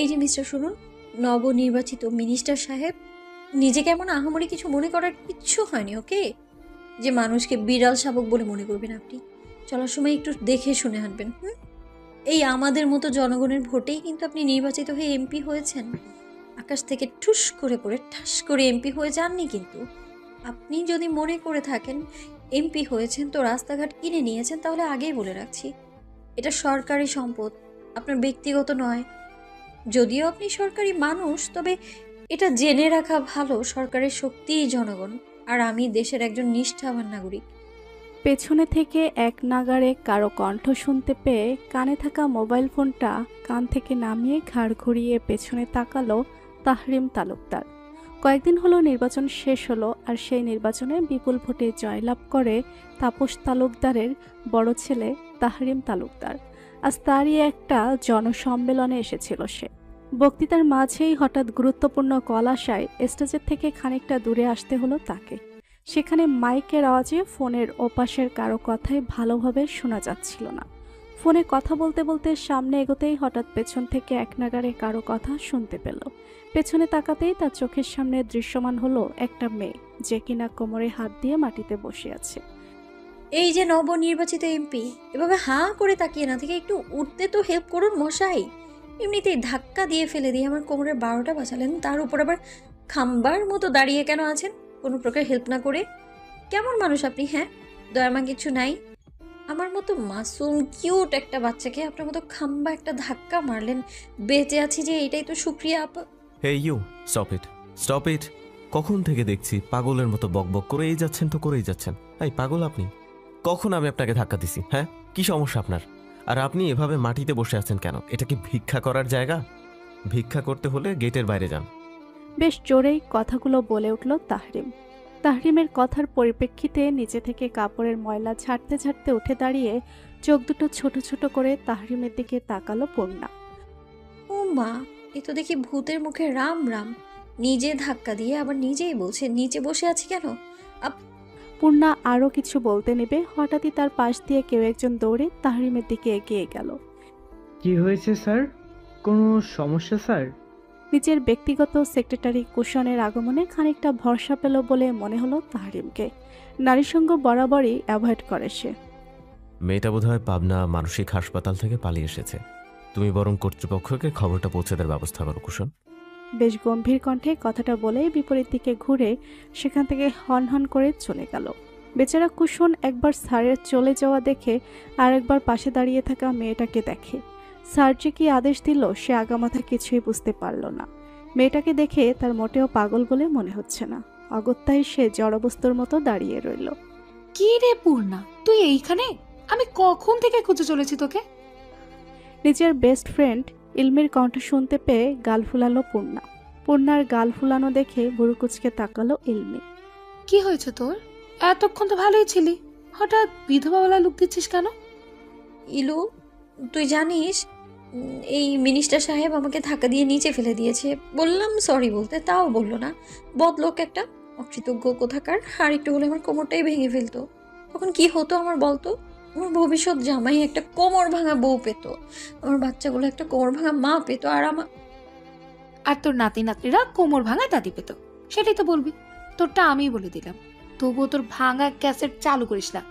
এই যে মিস্টার শুনুন, নবনির্বাচিত মিনিস্টার সাহেব, নিজেকে এমন আহামরি কিছু মনে করার কিচ্ছু হয়নি, ওকে? যে মানুষকে বিড়াল শাবক বলে মনে করবেন আপনি। চলার সময় একটু দেখে শুনে হাঁটবেন, হুম? এই আমাদের মতো জনগণের ভোটেই কিন্তু আপনি নির্বাচিত হয়ে এমপি হয়েছেন। আকাশ থেকে ঠুস করে পড়ে ঠাস করে এমপি হয়ে যাননি কিন্তু। আপনি যদি মনে করে থাকেন এমপি হয়েছেন তো রাস্তাঘাট কিনে নিয়েছেন, তাহলে আগেই বলে রাখছি, এটা সরকারি সম্পদ, আপনার ব্যক্তিগত নয়। যদিও আপনি সরকারি মানুষ, তবে এটা জেনে রাখা ভালো, সরকারের শক্তিই জনগণ, আর আমি দেশের একজন নিষ্ঠাবান নাগরিক। পেছনে থেকে এক নাগাড়ে কারো কণ্ঠ শুনতে পেয়ে কানে থাকা মোবাইল ফোনটা কান থেকে নামিয়ে ঘাড় ঘুরিয়ে পেছনে তাকালো তাহরিম তালুকদার। কয়েকদিন হলো নির্বাচন শেষ হলো, আর সেই নির্বাচনে বিপুল ভোটে জয়লাভ করে তাপস তালুকদারের বড় ছেলে তাহরিম তালুকদার। আজ তারই একটা জনসম্মেলনে এসেছিল সে। বক্তৃতার মাঝেই হঠাৎ গুরুত্বপূর্ণ কল আসায় স্টেজের থেকে খানিকটা দূরে আসতে হলো তাকে। সেখানে মাইকের আওয়াজে ফোনের ওপাশের কারো কথাই ভালোভাবে শোনা যাচ্ছিল না। ফোনে কথা বলতে বলতে সামনে এগোতেই হঠাৎ পেছন থেকে এক নাগাড়ে কারো কথা শুনতে পেল। পেছনে তাকাতেই তার চোখের সামনে দৃশ্যমান হলো একটা মেয়ে, যে কিনা কোমরে হাত দিয়ে মাটিতে বসে আছে। এই যে নবনির্বাচিত এমপি, এভাবে হাঁ করে তাকিয়ে না থেকে একটু উঠতে তো হেল্প করুন মশাই। এমনিতেই ধাক্কা দিয়ে ফেলে দিয়ে আমার কোমরের 12টা বাজালেন, তার উপর আবার খাম্বার মতো দাঁড়িয়ে কেন আছেন কোনো প্রকার হেল্প না করে? কেমন মানুষ আপনি, হ্যাঁ? দয়ামা কিছু নাই? আমার মতো মাসুম কিউট একটা বাচ্চাকে আপনার মতো খাম্বা একটা ধাক্কা মারলেন, বেঁচে আছি যে এটাই তো শুক্রিয়া আপা। Hey you, stop it, stop it. কখন থেকে দেখছি পাগলের মতো বকবক করেই যাচ্ছেন তো করেই যাচ্ছেন। এই পাগল আপনি? কখন আমি আপনাকে ধাক্কা দিছি? হ্যাঁ, কি সমস্যা আপনার? আর আপনি এভাবে মাটিতে বসে আছেন কেন? এটা কি ভিক্ষা করার জায়গা? ভিক্ষা করতে হলে গেটের বাইরে যান। বেশ জোরেই কথাগুলো বলে উঠল তাহরিম। তাহরিমের কথার পরিপ্রেক্ষিতে নিচে থেকে কাপড়ের ময়লা ঝাড়তে ঝাড়তে উঠে দাঁড়িয়ে চোখ দুটো ছোট ছোট করে তাহরিমের দিকে তাকালো পূর্ণা। ও মা, এ তো দেখি ভূতের মুখে রাম রাম। নিজে ধাক্কা দিয়ে আবার নিজেই বলছে নিচে বসে আছি কেন। পূর্ণা আরও কিছু বলতে নেবে হঠাৎই তার পাশ দিয়ে কেউ একজন দৌড়ে তাহরিমের দিকে এগিয়ে গেল। কি হয়েছে স্যার? কোনো সমস্যা স্যার? নিজের ব্যক্তিগত সেক্রেটারি কুশনের আগমনে খানিকটা ভরসা পেল বলে মনে হলো তাহরিমকে। নারীসঙ্গ বরাবরই অ্যাভয়েড করে সে। মেয়েটা বোধহয় পাবনা মানসিক হাসপাতাল থেকে পালিয়ে এসেছে। তুমি বরং কর্তৃপক্ষকে খবরটা পৌঁছে দেওয়ার ব্যবস্থা করো কুশন। বেশ গম্ভীর কণ্ঠে কথাটা বলেই বিপরীত দিকে ঘুরে সেখান থেকে হন হন করে চলে গেল। বেচারা কুশন একবার স্যারের চলে যাওয়া দেখে আর একবার পাশে দাঁড়িয়ে থাকা মেয়েটাকে দেখে। স্যার যে কি আদেশ দিল সে আগামাথা কিছুই বুঝতে পারল না। মেয়েটাকে দেখে তার মোটেও পাগল বলে মনে হচ্ছে না। অগত্যাই সে জড়বস্তুর মতো দাঁড়িয়ে রইল। কি রে পূর্ণা, তুই এইখানে? আমি কখন থেকে খুঁজে চলেছি তোকে। নিজের বেস্ট ফ্রেন্ড ইলমির কণ্ঠ শুনতে পেয়ে গাল ফুলালো পূর্ণা। পূর্ণার গাল ফুলানো দেখে বুড়ুকুচকে তাকালো ইলমি। কি হয়েছে তোর? এতক্ষণ তো ভালোই ছিলি, হঠাৎ বিধবাওয়ালা লুক দিচ্ছিস কেন? ইলু, তুই জানিস এই মিনিস্টার সাহেব আমাকে ধাক্কা দিয়ে নিচে ফেলে দিয়েছে। বললাম সরি বলতে, তাও বললো না। বদলোক একটা, অকৃতজ্ঞ কোথাকার। আর একটু হলে আমার কোমরটাই ভেঙে ফেলতো। তখন কি হতো আমার বলতো? আমার ভবিষ্যৎ জামাই একটা কোমর ভাঙা বউ পেত, আমার বাচ্চাগুলো একটা কোমর ভাঙা মা পেত, আর আমার আর তোর নাতি নাতনিরা কোমর ভাঙা দাদি পেত, সেটাই তো বলবি। তোরটা আমিই বলে দিলাম, তবুও তোর ভাঙা ক্যাসেট চালু করিস না।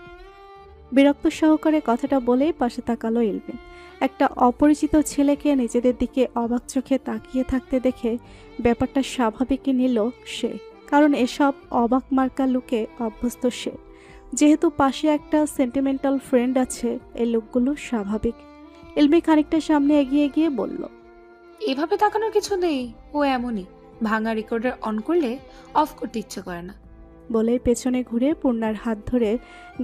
বিরক্ত সহকারে কথাটা বলেই পাশে তাকালো ইলমি। একটা অপরিচিত ছেলেকে নিজেদের দিকে অবাক চোখে তাকিয়ে থাকতে দেখে ব্যাপারটা স্বাভাবিকই নিল সে, কারণ এসব অবাক মার্কা লুকে অভ্যস্ত সে। যেহেতু পাশে একটা সেন্টিমেন্টাল ফ্রেন্ড আছে, এই লুকগুলো স্বাভাবিক। ইলমি খানিকটা সামনে এগিয়ে গিয়ে বলল, এভাবে তাকানোর কিছু নেই, ও এমনই। ভাঙা রেকর্ডার অন করলে অফ করতে ইচ্ছে করে না। বলেই পেছনে ঘুরে পূর্ণার হাত ধরে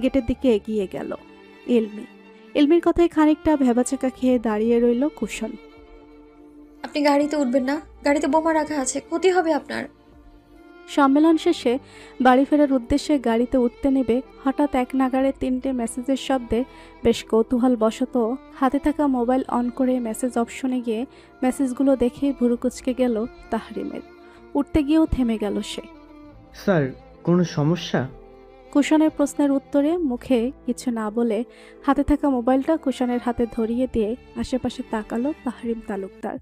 গেটের দিকে এগিয়ে গেল ইলমি। ইলমির কথায় খানিকটা ভেবাচাকা খেয়ে দাঁড়িয়ে রইল কুশন। আপনি গাড়িতে উঠবেন না, গাড়িতে বোমা রাখা আছে, ক্ষতি হবে আপনার। সম্মেলন শেষে বাড়ি ফেরার উদ্দেশ্যে গাড়িতে উঠতে নেবে হঠাৎ এক নাগাড়ে 3টে মেসেজের শব্দে বেশ কৌতূহল বশত হাতে থাকা মোবাইল অন করে মেসেজ অপশনে গিয়ে মেসেজগুলো দেখে ভুরু কুচকে গেল তাহরিমের। উঠতে গিয়েও থেমে গেল সে। স্যার, কোনো সমস্যা? কুশনের প্রশ্নের উত্তরে মুখে কিছু না বলে হাতে থাকা মোবাইলটা কুশনের হাতে ধরিয়ে দিয়ে আশেপাশে তাকালো তাহরিম তালুকদার।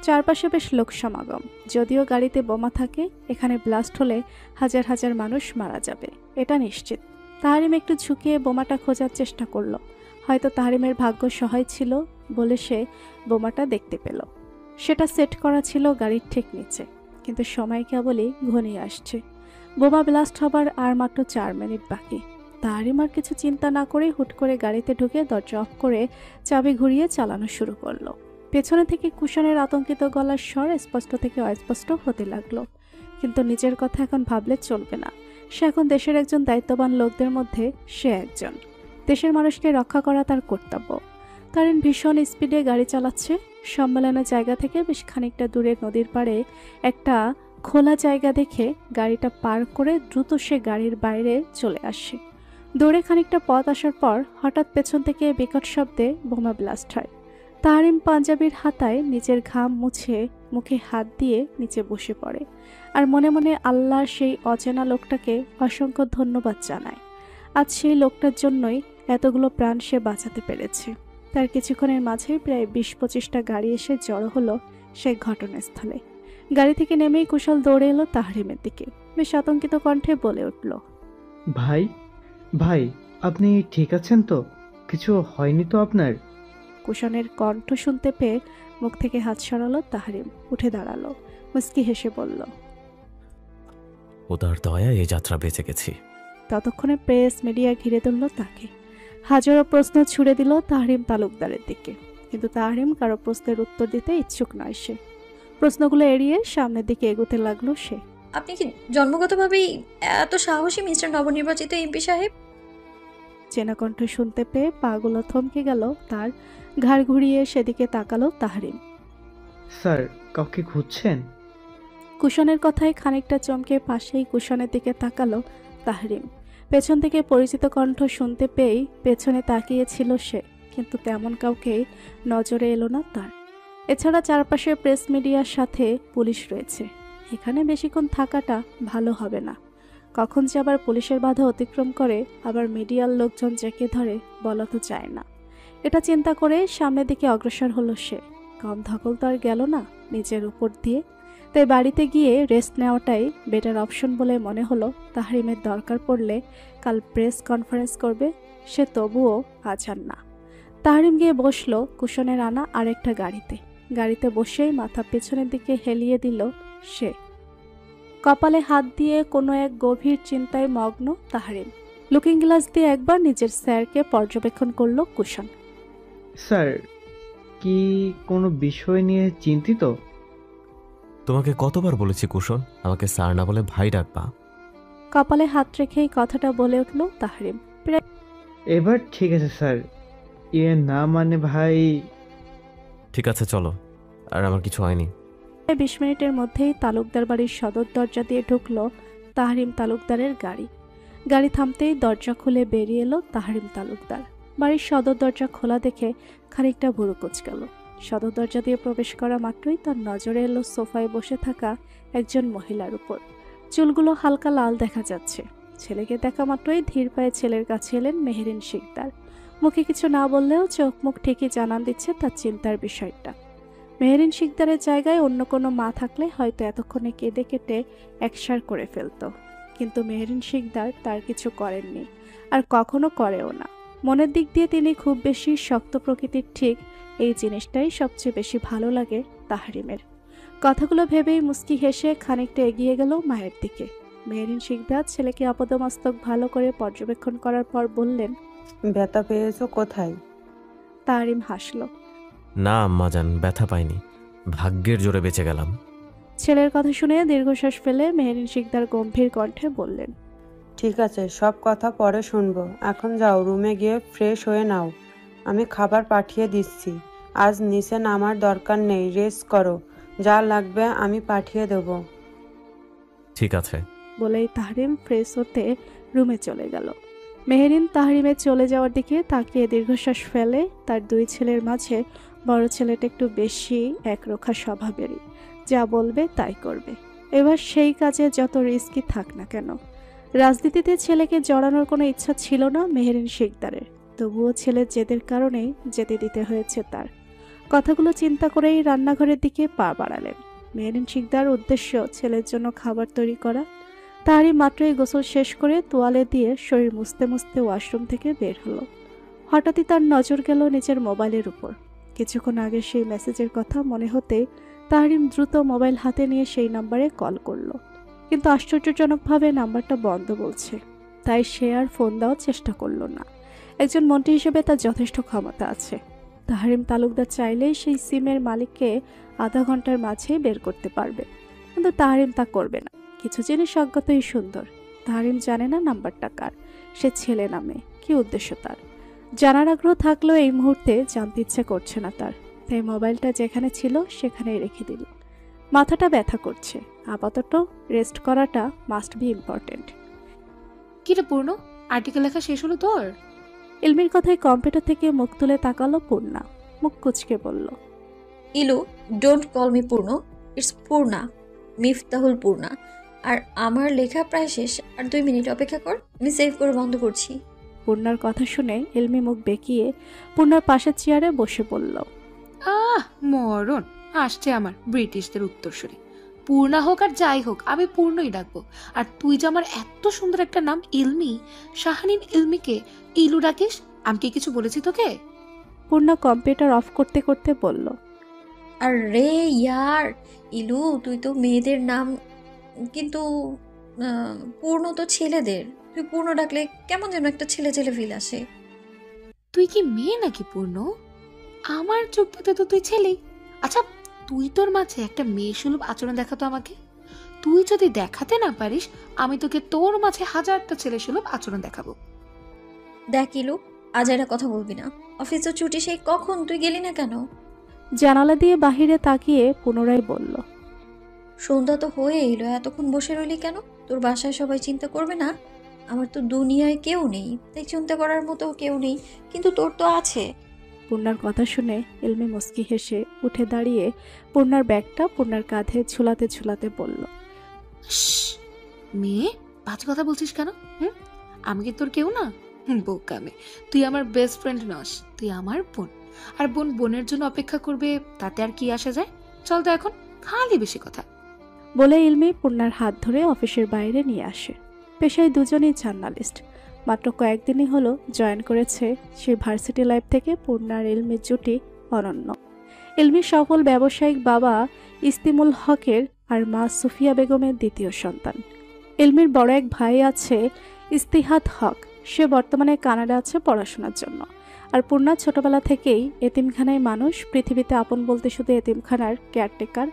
চারপাশে বেশ লোক সমাগম। যদিও গাড়িতে বোমা থাকে, এখানে ব্লাস্ট হলে হাজার হাজার মানুষ মারা যাবে, এটা নিশ্চিত। তাহরিম একটু ঝুঁকিয়ে বোমাটা খোঁজার চেষ্টা করলো। হয়তো তাহরিমের ভাগ্য সহায় ছিল বলে সে বোমাটা দেখতে পেল। সেটা সেট করা ছিল গাড়ির ঠিক নিচে, কিন্তু সময় কেবলই ঘনিয়ে আসছে। বোমা ব্লাস্ট হবার আর মাত্র 4 মিনিট বাকি। তাহরিম আর কিছু চিন্তা না করে হুট করে গাড়িতে ঢুকে দরজা অফ করে চাবি ঘুরিয়ে চালানো শুরু করলো। পেছনে থেকে কুশনের আতঙ্কিত গলার স্বর স্পষ্ট থেকে অস্পষ্ট হতে লাগলো। কিন্তু নিজের কথা এখন ভাবলে চলবে না। সে এখন দেশের একজন দায়িত্ববান লোকদের মধ্যে সে একজন। দেশের মানুষকে রক্ষা করা তার কর্তব্য। তারিন ভীষণ স্পিডে গাড়ি চালাচ্ছে। সম্মেলনের জায়গা থেকে বেশ খানিকটা দূরে নদীর পাড়ে একটা খোলা জায়গা দেখে গাড়িটা পার করে দ্রুত সে গাড়ির বাইরে চলে আসে। দৌড়ে খানিকটা পথ আসার পর হঠাৎ পেছন থেকে বিকট শব্দে বোমা ব্লাস্ট হয়। তাহরিম পাঞ্জাবির হাতায় নিজের ঘাম মুছে মুখে হাত দিয়ে নিচে বসে পড়ে আর মনে মনে আল্লাহর সেই অচেনা লোকটাকে অসংখ্য ধন্যবাদ জানায়। আজ সেই লোকটার জন্যই এতগুলো প্রাণ সে বাঁচাতে পেরেছে। তার কিছুক্ষণের মাঝেই প্রায় 20-25টা গাড়ি এসে জড়ো হলো সেই ঘটনাস্থলে। গাড়ি থেকে নেমেই কুশল দৌড়ে এলো তাহরিমের দিকে। বেশ আতঙ্কিত কণ্ঠে বলে উঠল, ভাই ভাই, আপনি ঠিক আছেন তো? কিছু হয়নি তো আপনার? কুশনের কণ্ঠ শুনতে পেয়ে মুখ থেকে হাত সরালো তাহরিম। উঠে দাঁড়ালো, মুস্কি হেসে বলল, ও তার দয়া এই যাত্রা বেঁচে গেছি। ততক্ষণে প্রেস মিডিয়া ঘিরে ধরল তাকে। হাজারো প্রশ্ন ছুড়ে দিল তাহরিম তালুকদারের দিকে, কিন্তু তাহরিম কারো প্রশ্নের উত্তর দিতে ইচ্ছুক নয়। সে প্রশ্নগুলো এড়িয়ে সামনের দিকে এগোতে লাগলো। সে, আপনি কি জন্মগতভাবেই এত সাহসী মিস্টার নবনির্বাচিত এমপি সাহেব? চেনা কণ্ঠ শুনতে পেয়ে পাগুলো থমকে গেল তার। ঘাড় ঘুরিয়ে সেদিকে তাকালো তাহরিম। স্যার, কাউকে খুঁজছেন? কুশনের কথায় খানিকটা চমকে পাশেই কুশনের দিকে তাকালো তাহরিম। পেছন থেকে পরিচিত কণ্ঠ শুনতে পেয়েই পেছনে তাকিয়েছিল সে, কিন্তু তেমন কাউকেই নজরে এলো না তার। এছাড়া চারপাশে প্রেস মিডিয়ার সাথে পুলিশ রয়েছে। এখানে বেশিক্ষণ থাকাটা ভালো হবে না। কখন যে আবার পুলিশের বাধা অতিক্রম করে আবার মিডিয়ার লোকজন জেঁকে ধরে বলা তো যায় না। এটা চিন্তা করে সামনের দিকে অগ্রসর হলো সে। কম ধকল তো আর গেল না নিজের উপর দিয়ে। তাই বাড়িতে গিয়ে রেস্ট নেওয়াটাই বেটার অপশন বলে মনে হলো। তাহরিমের দরকার পড়লে কাল প্রেস কনফারেন্স করবে, সে তবুও আজ আর না। তাহরিম গিয়ে বসলো কুশনের আনা আরেকটা গাড়িতে। গাড়িতে বসেই মাথা পেছনের দিকে হেলিয়ে দিল সে। কপালে হাত দিয়ে কোনো এক গভীর চিন্তায় মগ্ন তাহরিম। লুকিং গ্লাস দিয়ে একবার নিজের স্যারকে পর্যবেক্ষণ করলো কুশন। স্যার, কি কোনো বিষয় নিয়ে চিন্তিত? তোমাকে কতবার বলেছি কুশন, আমাকে স্যার না বলে ভাই ডাকবা। কপালে হাত রেখেই কথাটা বলে উঠল তাহরিম। এবার ঠিক আছে স্যার। না মানে ভাই। ঠিক আছে চলো, আর আমার কিছু হয়নি। 20 মিনিটের মধ্যেই তালুকদার বাড়ির সদর দরজা দিয়ে ঢুকলো তাহরিম তালুকদারের গাড়ি। গাড়ি থামতেই দরজা খুলে বেরিয়ে এলো তাহরিম তালুকদার। বাড়ির সদর দরজা খোলা দেখে খানিকটা ভুরু কুঁচকাল। সদর দরজা দিয়ে প্রবেশ করা মাত্রই তার নজরে এলো সোফায় বসে থাকা একজন মহিলার উপর। চুলগুলো হালকা লাল দেখা যাচ্ছে। ছেলেকে দেখা মাত্রই ধীর পায়ে ছেলের কাছে এলেন মেহেরিন শিকদার। মুখে কিছু না বললেও চোখ মুখ ঠিকই জানান দিচ্ছে তার চিন্তার বিষয়টা। মেহেরিন শিকদারের জায়গায় অন্য কোনো মা থাকলে হয়তো এতক্ষণে কেঁদে কেটে একসার করে ফেলত, কিন্তু মেহেরিন শিকদার তার কিছু করেননি, আর কখনো করেও না। মনের দিক দিয়ে তিনি খুব বেশি শক্ত প্রকৃতির, ঠিক এই জিনিসটাই সবচেয়ে বেশি ভালো লাগে তাহরিমের। কথাগুলো ভেবেই মুস্কি হেসে খানিকটা এগিয়ে গেল মায়ের দিকে। মেহেরিন শিকদার ছেলেকে আপাদমস্তক ভালো করে পর্যবেক্ষণ করার পর বললেন, ব্যথা পেয়েছো কোথায়? তাহরিম হাসল। না আম্মাজান, ব্যথা পাইনি, ভাগ্যের জোরে বেঁচে গেলাম। ছেলের কথা শুনে দীর্ঘশ্বাস ফেলে মেহেরিন শিকদার গম্ভীর কণ্ঠে বললেন, ঠিক আছে, সব কথা পরে শুনবো। এখন যাও, রুমে গিয়ে ফ্রেশ হয়ে নাও। আমি খাবার পাঠিয়ে দিচ্ছি। আজ নিচে নামার দরকার নেই, রেস্ট করো। যা লাগবে আমি পাঠিয়ে দেব। ঠিক আছে বলেই তাহরিম ফ্রেশ হতে রুমে চলে গেল। মেহেরিন তাহরিমের চলে যাওয়ার দিকে তাকিয়ে দীর্ঘশ্বাস ফেলে। তার দুই ছেলের মাঝে বড় ছেলেটা একটু বেশি একরোখা স্বভাবেরই, যা বলবে তাই করবে। এবার সেই কাজে যত রিস্কি থাক না কেন। রাজনীতিতে ছেলেকে জড়ানোর কোনো ইচ্ছা ছিল না মেহেরিন শিকদারের, তবুও ছেলের জেদের কারণেই যেতে দিতে হয়েছে তার। কথাগুলো চিন্তা করেই রান্নাঘরের দিকে পা বাড়ালেন। মেহেরিন শিকদার উদ্দেশ্য ছেলের জন্য খাবার তৈরি করা। তারই মাত্রই গোসল শেষ করে তোয়ালে দিয়ে শরীর মুছতে মুছতে ওয়াশরুম থেকে বের হলো। হঠাৎই তার নজর গেল নিজের মোবাইলের উপর। কিছুক্ষণ আগে সেই মেসেজের কথা মনে হতে তাহরিম দ্রুত মোবাইল হাতে নিয়ে সেই নাম্বারে কল করলো, কিন্তু আশ্চর্যজনকভাবে নাম্বারটা বন্ধ বলছে। তাই সে আর ফোন দেওয়ার চেষ্টা করলো না। একজন মন্ত্রী হিসেবে তার যথেষ্ট ক্ষমতা আছে। তাহরিম তালুকদার চাইলেই সেই সিমের মালিককে আধা ঘন্টার মাঝেই বের করতে পারবে, কিন্তু তাহরিম তা করবে না। কিছু জিনিস অজ্ঞাতই সুন্দর। তাহরিম জানে না নাম্বারটা কার, সে ছেলে নামে, কি উদ্দেশ্য তার। জানার আগ্রহ থাকলেও এই মুহূর্তে জানতে ইচ্ছে করছে না তার, তাই মোবাইলটা যেখানে ছিল সেখানেই রেখে দিল। মাথাটা ব্যথা করছে, আপাতত রেস্ট করাটা মাস্ট বি ইম্পর্টেন্ট। কিরে পূর্ণ, আর্টিকেল লেখা শেষ হলো তোর? ইলমির কথায় কম্পিউটার থেকে মুখ তুলে তাকালো পূর্ণা, মুখ কুচকে বলল, ইলু, ডোন্ট কল মি পূর্ণ, ইটস পূর্ণা, মিফতাহুল পূর্ণা। আর আমার লেখা প্রায় শেষ, আর 2 মিনিট অপেক্ষা কর, আমি সেভ করে বন্ধ করছি। পূর্ণার কথা শুনে ইলমি মুখ বেঁকিয়ে পূর্ণার পাশের চেয়ারে বসে পড়ল। মরণ আসছে আমার ব্রিটিশদের উত্তরসূরি। পূর্ণা হোক আর যাই হোক, আমি পূর্ণই ডাকবো। আর তুই যে আমার এত সুন্দর একটা নাম ইলমি, শাহানিন ইলমিকে ইলু ডাকিস, আমি কি কিছু বলেছি তোকে? পূর্ণা কম্পিউটার অফ করতে করতে বলল, আর রে ইয়ার ইলু, তুই তো মেয়েদের নাম, কিন্তু পূর্ণ তো ছেলেদের। তুই পূর্ণ ডাকলে কেমন যেন একটা ছেলে ছেলে ফিল আসে। তুই কি মেয়ে নাকি পূর্ণ? আমার চোখটাতে তো তুই ছেলেই। আচ্ছা, তুই তোর মাঝে একটা মেয়ে সুলভ আচরণ দেখাতো আমাকে। তুই যদি দেখাতে না পারিস, আমি তোকে তোর মাঝে 1000টা ছেলে সুলভ আচরণ দেখাবো। দেখ ইলু, আজ এরা কথা বলবি না। অফিসে ছুটি সেই কখন, তুই গেলি না কেন? জানালা দিয়ে বাহিরে তাকিয়ে পুনরায় বলল, সন্ধ্যা তো হয়ে এলো, এতক্ষণ বসে রইলি কেন? তোর বাসায় সবাই চিন্তা করবে না? আমার তো দুনিয়ায় কেউ নেই, তাই চিন্তা করার মতো কেউ নেই, কিন্তু তোর তো আছে। পূর্ণার কথা শুনে ইলমি মুস্কি হেসে উঠে দাঁড়িয়ে পূর্ণার ব্যাগটা পূর্ণার কাঁধে ঝুলাতে ঝুলাতে বলল, মেয়ে, বাজে কথা বলছিস কেন? আমি কি তোর কেউ না? বোকামে, তুই আমার বেস্ট ফ্রেন্ড নস, তুই আমার বোন। আর বোন বোনের জন্য অপেক্ষা করবে, তাতে আর কি আসা যায়? চল তো এখন, খালি বেশি কথা। বলে ইলমি পূর্ণার হাত ধরে অফিসের বাইরে নিয়ে আসে। পেশায় দুজনেই জার্নালিস্ট। মাত্র কয়েকদিনই হলো জয়েন করেছে সেই ভার্সিটি লাইফ থেকে পূর্ণার ইলমির জুটি অনন্য। ইলমির সফল ব্যবসায়িক বাবা ইস্তিমুল হকের আর মা সুফিয়া বেগমের দ্বিতীয় সন্তান। ইলমির বড় এক ভাই আছে ইস্তিহাদ হক, সে বর্তমানে কানাডা আছে পড়াশোনার জন্য। আর পূর্ণা ছোটবেলা থেকেই এতিমখানায় মানুষ, পৃথিবীতে আপন বলতে শুধু এতিমখানার কেয়ারটেকার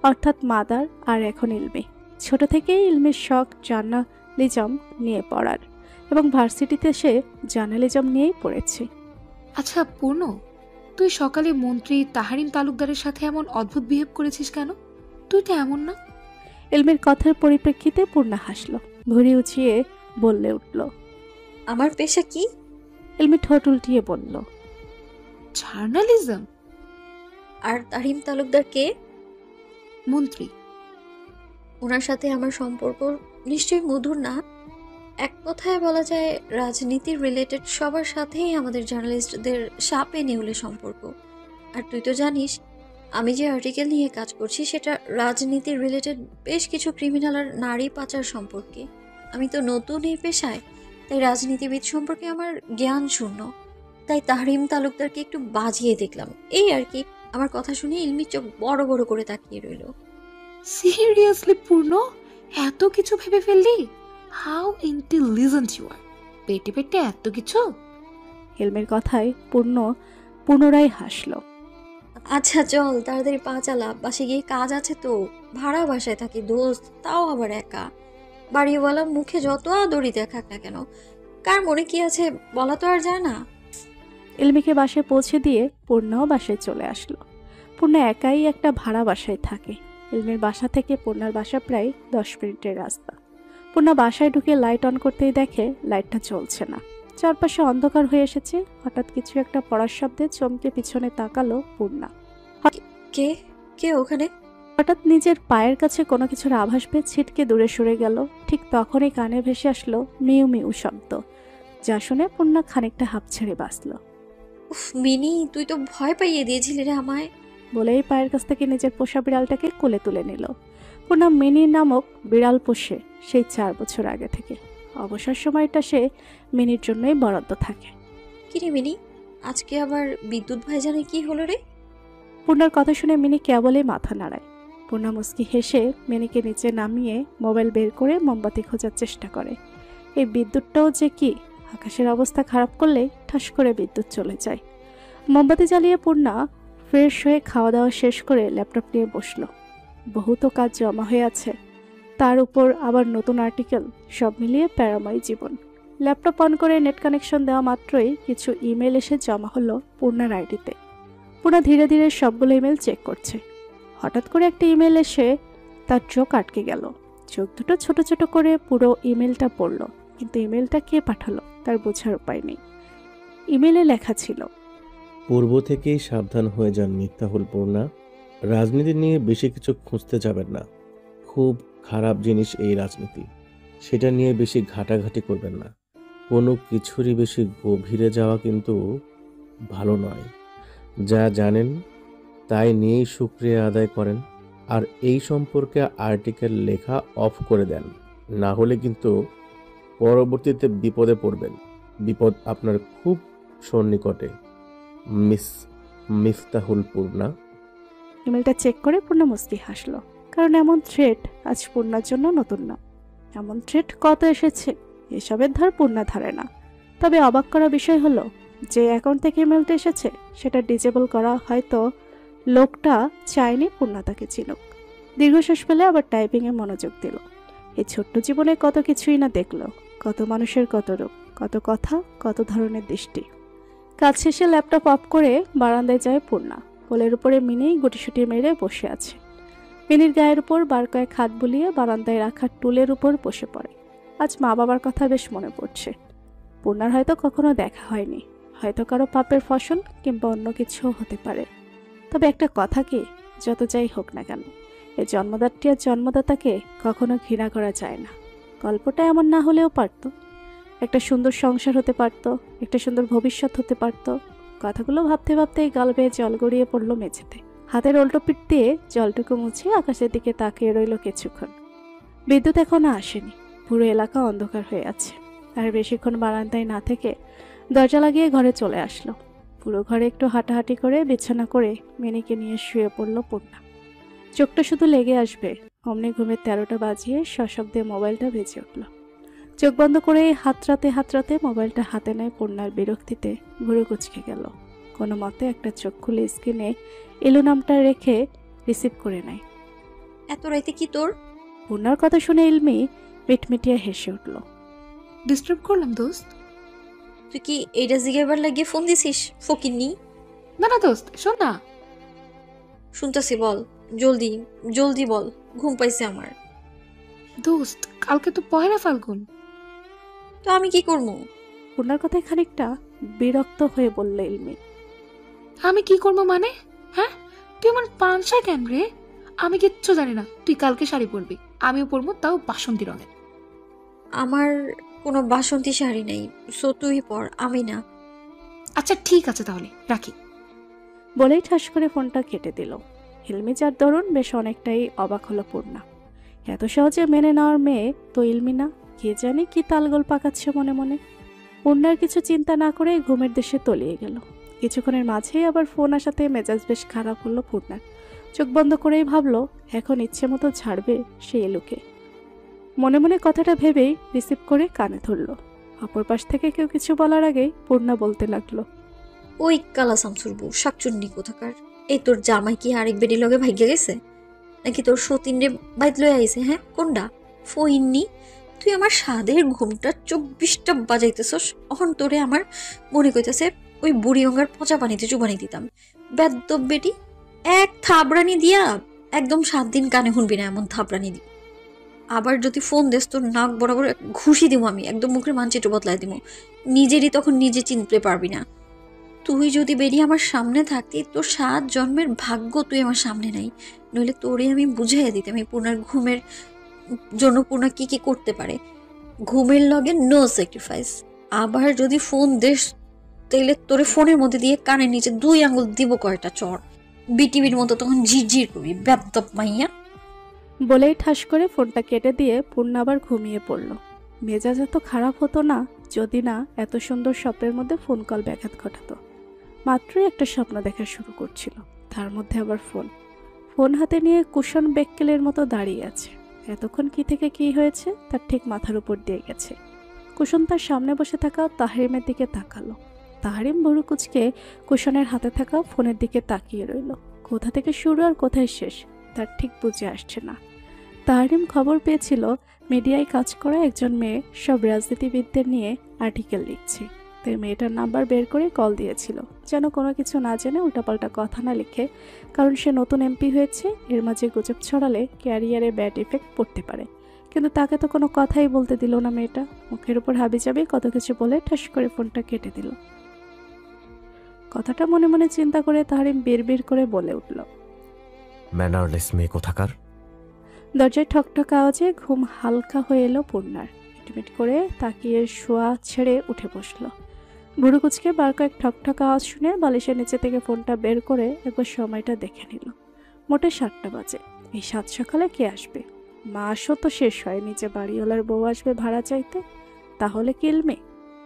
অর্থাৎ মাদার। আর এখন ইলমি, ছোট থেকেই ইলমির শখ জার্নালিজম নিয়ে পড়ার, এবং ভার্সিটিতে সে জার্নালিজম নিয়েই পড়েছে। আচ্ছা পূর্ণ, তুই সকালে মন্ত্রী তাহরিম তালুকদারের সাথে এমন অদ্ভুত বিহেভ করেছিস কেন? তুই তো এমন না। ইলমির কথার পরিপ্রেক্ষিতে পূর্ণা হাসল, ভুঁড়ি উঁচিয়ে বললে উঠল, আমার পেশা কি? ইলমি ঠোঁট উল্টিয়ে বলল, জার্নালিজম। আর তারিম তালুকদার কে? মন্ত্রী। ওনার সাথে আমার সম্পর্ক নিশ্চয়ই মধুর না? এক কথায় বলা যায় রাজনীতি রিলেটেড সবার সাথেই আমাদের জার্নালিস্টদের সাপে নেউলে সম্পর্ক। আর তুই তো জানিস আমি যে আর্টিকেল নিয়ে কাজ করছি সেটা রাজনীতি রিলেটেড বেশ কিছু ক্রিমিনাল আর নারী পাচার সম্পর্কে। আমি তো নতুন এই পেশায়, তাই রাজনীতিবিদ সম্পর্কে আমার জ্ঞান শূন্য। তাই তাহরিম তালুকদারকে একটু বাজিয়ে দেখলাম, এই আর কি। আমার কথা শুনে ইলমি চোখ বড় বড় করে তাকিয়ে রইল। সিরিয়াসলি পূর্ণ, এত কিছু ভেবে ফেললি? How intelligent you are. পেটে পেটে এত কিছু? ইলমির কথায় পূর্ণ পুনরায় হাসল। আচ্ছা চল তাড়াতাড়ি পা চালা, বাসে গিয়ে কাজ আছে তো। ভাড়া বাসায় থাকি দোস্ত, তাও আবার একা। বাড়িওয়ালা মুখে যত আদরই দেখাক না কেন, কার মনে কি আছে বলা তো আর যায় না। ইলমিকে বাসায় পৌঁছে দিয়ে পূর্ণাও বাসায় চলে আসলো। পূর্ণা একাই একটা ভাড়া বাসায় থাকে। ইলমির বাসা থেকে পূর্ণার বাসা প্রায় 10 মিনিটের রাস্তা। পূর্ণা বাসায় ঢুকে লাইট অন করতেই দেখে লাইটটা চলছে না। চারপাশে অন্ধকার হয়ে এসেছে। হঠাৎ কিছু একটা পড়ার শব্দে চমকে পিছনে তাকালো পূর্ণা। কে কে ওখানে? হঠাৎ নিজের পায়ের কাছে কোনো কিছুর আভাস পেয়ে ছিটকে দূরে সরে গেল। ঠিক তখনই কানে ভেসে আসলো মিউ মিউ শব্দ, যা শুনে পূর্ণা খানিকটা হাঁপ ছেড়ে বাঁচল। উফ মিনি, তুই তো ভয় পাইয়ে দিয়েছিলি রে আমায়। বলেই পায়ের কাছ থেকে নিজের পোষা বিড়ালটাকে কোলে তুলে নিল। পূর্ণা মিনি নামক বিড়াল পোষে সেই 4 বছর আগে থেকে। অবসর সময়টা সে মিনির জন্যই বরাদ্দ থাকে। কিরে মিনি, আজকে আবার বিদ্যুৎ ভাইজানের কি হলো রে? পূর্ণার কথা শুনে মিনি কেবলই মাথা নাড়ায়। পূর্ণা মুচকি হেসে মিনিকে নিচে নামিয়ে মোবাইল বের করে মোমবাতি খোঁজার চেষ্টা করে। এই বিদ্যুৎটাও যে কি, আকাশের অবস্থা খারাপ করলেই ঠাস করে বিদ্যুৎ চলে যায়। মোমবাতি জ্বালিয়ে পূর্ণা ফ্রেশ হয়ে খাওয়া দাওয়া শেষ করে ল্যাপটপ নিয়ে বসলো। বহুত কাজ জমা হয়ে আছে, তার উপর আবার নতুন আর্টিকেল, সব মিলিয়ে প্যারাময় জীবন। ল্যাপটপ অন করে নেট কানেকশন দেওয়া মাত্রই কিছু ইমেল এসে জমা হলো পূর্ণার আইডিতে। পূর্ণা ধীরে ধীরে সবগুলো ইমেল চেক করছে। হঠাৎ করে একটা ইমেল এসে তার চোখ আটকে গেল। চোখ দুটো ছোট ছোট করে পুরো ইমেলটা পড়ল, কিন্তু ইমেলটা কে পাঠালো তার বোঝার উপায় নেই। ইমেলে লেখা ছিল, পূর্ব থেকেই সাবধান হয়ে যান মিফতাহুল পূর্ণা। রাজনীতি নিয়ে বেশি কিছু খুঁজতে যাবেন না, খুব খারাপ জিনিস এই রাজনীতি। সেটা নিয়ে বেশি ঘাটাঘাটি করবেন না। কোনো কিছুরই বেশি গভীরে যাওয়া কিন্তু ভালো নয়। যা জানেন তাই নিয়েই শুকরিয়া আদায় করেন, আর এই সম্পর্কে আর্টিকেল লেখা অফ করে দেন, না হলে কিন্তু পরবর্তীতে বিপদে পড়বেন। বিপদ আপনার খুব সন্নিকটে, মিস মিফতাহুল পূর্ণা। ইমেলটা চেক করে পূর্ণা মুচকি হাসলো, কারণ এমন থ্রেট আজ পূর্ণার জন্য নতুন না। এমন থ্রেট কত এসেছে, এসবের ধার পূর্ণা ধারে না। তবে অবাক করা বিষয় হলো, যে অ্যাকাউন্ট থেকে ইমেলটা এসেছে সেটা ডিজেবল করা, হয়তো লোকটা চায়নি পূর্ণা তাকে চিনুক। দীর্ঘশ্বাস ফেলে আবার টাইপিংয়ে মনোযোগ দিল। এই ছোট্ট জীবনে কত কিছুই না দেখলো, কত মানুষের কত রূপ, কত কথা, কত ধরনের দৃষ্টি। কাজ শেষে ল্যাপটপ অফ করে বারান্দায় যায় পূর্ণা। কোলের উপরে মিনি গুটিসুটি মেরে বসে আছে। মিনির গায়ের উপর বার কয়েক হাত বুলিয়ে বারান্দায় রাখা টুলের উপর বসে পড়ে। আজ মা বাবার কথা বেশ মনে পড়ছে। পূর্ণার হয়তো কখনো দেখা হয়নি, হয়তো কারো পাপের ফসল কিংবা অন্য কিছুও হতে পারে। তবে একটা কথা কি, যত যাই হোক না কেন, এই জন্মদাত্রী আর জন্মদাতাকে কখনো ঘৃণা করা যায় না। গল্পটা এমন না হলেও পারত, একটা সুন্দর সংসার হতে পারত, একটা সুন্দর ভবিষ্যৎ হতে পারত। কথাগুলো ভাবতে ভাবতেই গাল বেয়ে জল গড়িয়ে পড়লো মেঝেতে। হাতের উল্টো পিঠ দিয়ে জলটুকু মুছে আকাশের দিকে তাকিয়ে রইল কিছুক্ষণ। বিদ্যুৎ এখনো আসেনি, পুরো এলাকা অন্ধকার হয়ে আছে। আর বেশিক্ষণ বারান্দায় না থেকে দরজা লাগিয়ে ঘরে চলে আসলো। পুরো ঘরে একটু হাঁটাহাঁটি করে বিছানা করে মিনিকে নিয়ে শুয়ে পড়ল পূর্ণা। চোখটা শুধু লেগে আসবে অমনি ঘুমের 13টা বাজিয়ে সশব্দে মোবাইলটা বেজে উঠল। চোখ বন্ধ করে হাতরাতে মোবাইলটা হাতে নেয় পূর্ণার বিরক্তিতে ভুরু কুচকে গেল। কোনো মতে একটা চোখ খুলে স্ক্রিনে এলু নামটা রেখে রিসিভ করে নেয়। এত রাইতে কি তোর? পূর্ণার কথা শুনে ইলমি মিটমিটিয়ে হেসে উঠল। ডিস্টার্ব করলাম দোস্ত? তুই কি এইটা জিগাইবার লাগিয়ে ফোন দিছিস ফকিন্নি? না না দোস্ত, শোন না। শুনতেছি, বল, জলদি জলদি বল, ঘুম পাইছে আমার। দোস্ত, কালকে তো পহেলা ফাল্গুন। তো আমি কি করবো? পূর্ণার কথায় খানিকটা বিরক্ত হয়ে বলল ইলমি। আমি কি করবো মানে? হ্যাঁ, তুই আমার পানসা কেন রে? আমি কিচ্ছু জানি না। তুই কালকে শাড়ি পরবি, আমিও পরবো, তাও বাসন্তী রঙের। আমার কোনো বাসন্তী শাড়ি নেই, সো তুই পর, আমি না। আচ্ছা ঠিক আছে, তাহলে রাখি। বলেই ঠাস করে ফোনটা কেটে দিল। ইলমি যার দরুন বেশ অনেকটাই অবাক হলো পূর্ণা। এত সহজে মেনে নেওয়ার মেয়ে তো ইলমি না, কে জানে কি তালগোল পাকাচ্ছে মনে মনে। পূর্ণার কিছু চিন্তা না করে ঘুমের দেশে তলিয়ে গেল। কিছুক্ষণের মাঝেই আবার ফোন আসাতে মেজাজ বেশ খারাপ হলো পূর্ণার। চোখ বন্ধ করেই ভাবলো এখন ইচ্ছে মতো ছাড়বে সে এলুকে। মনে মনে কথাটা ভেবেই রিসিভ করে কানে ধরল। অপর পাশ থেকে কেউ কিছু বলার আগেই পূর্ণা বলতে লাগলো, ওই কালা শামসুর বউ শাকচুন্নি কোথাকার, এই তোর জামাই কি আরেক বেডি লগে ভাগ্যে গেছে, নাকি তোর সতীন রে বাইত লয়ে আইছে? হ্যাঁ, কোনটা? ফইননি, তুই আমার স্বাদের ঘুমটা 24টা বাজাইতেছস। অহন তোরে আমার মনে কইতেছে ওই বুড়ি অঙ্গার পচা পানিতে চুবানি দিতাম। বেদ্যব বেটি, এক থাবড়ানি দিয়া একদম 7 দিন কানে শুনবি না, এমন থাবড়ানি দি। আবার যদি ফোন দেস তোর নাক বরাবর ঘুষি দিব আমি, একদম মুখের মানচিত্র বদলাই দিব। নিজেরই তখন নিজে চিনতে পারবি না। তুই যদি বেরিয়ে আমার সামনে থাকতি, তোর 7 জন্মের ভাগ্য তুই আমার সামনে নাই, নইলে তোরে আমি বুঝাইয়া দিতাম এই পূর্ণার ঘুমের জন্য পূর্ণা কি কি করতে পারে। ঘুমের লগে নো স্যাক্রিফাইস। আবার যদি ফোন দেস, তাইলে তোরে ফোনের মধ্যে দিয়ে কানের নিচে 2 আঙ্গুল দিব কয়টা চড়, বিটিভির মতো তখন ঝিরঝির করবি বেদ্দপ মাইয়া। বলেই ঠাস করে ফোনটা কেটে দিয়ে পূর্ণা আবার ঘুমিয়ে পড়ল। মেজাজ এত খারাপ হতো না যদি না এত সুন্দর স্বপ্নের মধ্যে ফোন কল ব্যাঘাত ঘটাতো। মাত্রই একটা স্বপ্ন দেখা শুরু করছিল, তার মধ্যে আবার ফোন হাতে নিয়ে কুশন বেক্কেলের মতো দাঁড়িয়ে আছে। এতক্ষণ কি থেকে কি হয়েছে তার ঠিক মাথার উপর দিয়ে গেছে। কুশন তার সামনে বসে থাকা তাহরিমের দিকে তাকালো। তাহরিম ভুরু কুচকে কুশনের হাতে থাকা ফোনের দিকে তাকিয়ে রইল। কোথা থেকে শুরু আর কোথায় শেষ তার ঠিক বুঝে আসছে না। তাহরিম খবর পেয়েছিল মিডিয়ায় কাজ করা একজন মেয়ে সব রাজনীতিবিদদের নিয়ে আর্টিকেল লিখছে, তাই মেয়েটার নাম্বার বের করে কল দিয়েছিল, যেন কোনো কিছু না জেনে উল্টাপাল্টা কথা না লিখে, কারণ সে নতুন এমপি হয়েছে, এর মাঝে গুজব ছড়ালে ক্যারিয়ারে ব্যাড ইফেক্ট পড়তে পারে। কিন্তু তাকে তো কোনো কথাই বলতে দিল না মেয়েটা। মুখের উপর হাবিজাবি কত কিছু বলে ঠাস করে ফোনটা কেটে দিল। কথাটা মনে মনে চিন্তা করে তাহরিম বিড়বিড় করে বলে উঠল, ম্যানারলেস মেয়ে কোথাকার। দরজায় ঠকঠক আওয়াজে ঘুম হালকা হয়ে এলো পূর্ণার। মিটমিট করে তাকিয়ে শোয়া ছেড়ে উঠে বসলো। ভুরু কুচকে বার কয়েক ঠকঠক আওয়াজ শুনে বালিশের নিচে থেকে ফোনটা বের করে একবার সময়টা দেখে নিল। মোটে 7টা বাজে। এই 7 সকালে কে আসবে? মাসও তো শেষ হয়নি যে বাড়িওয়ালার বউ আসবে ভাড়া চাইতে। তাহলে কিলমে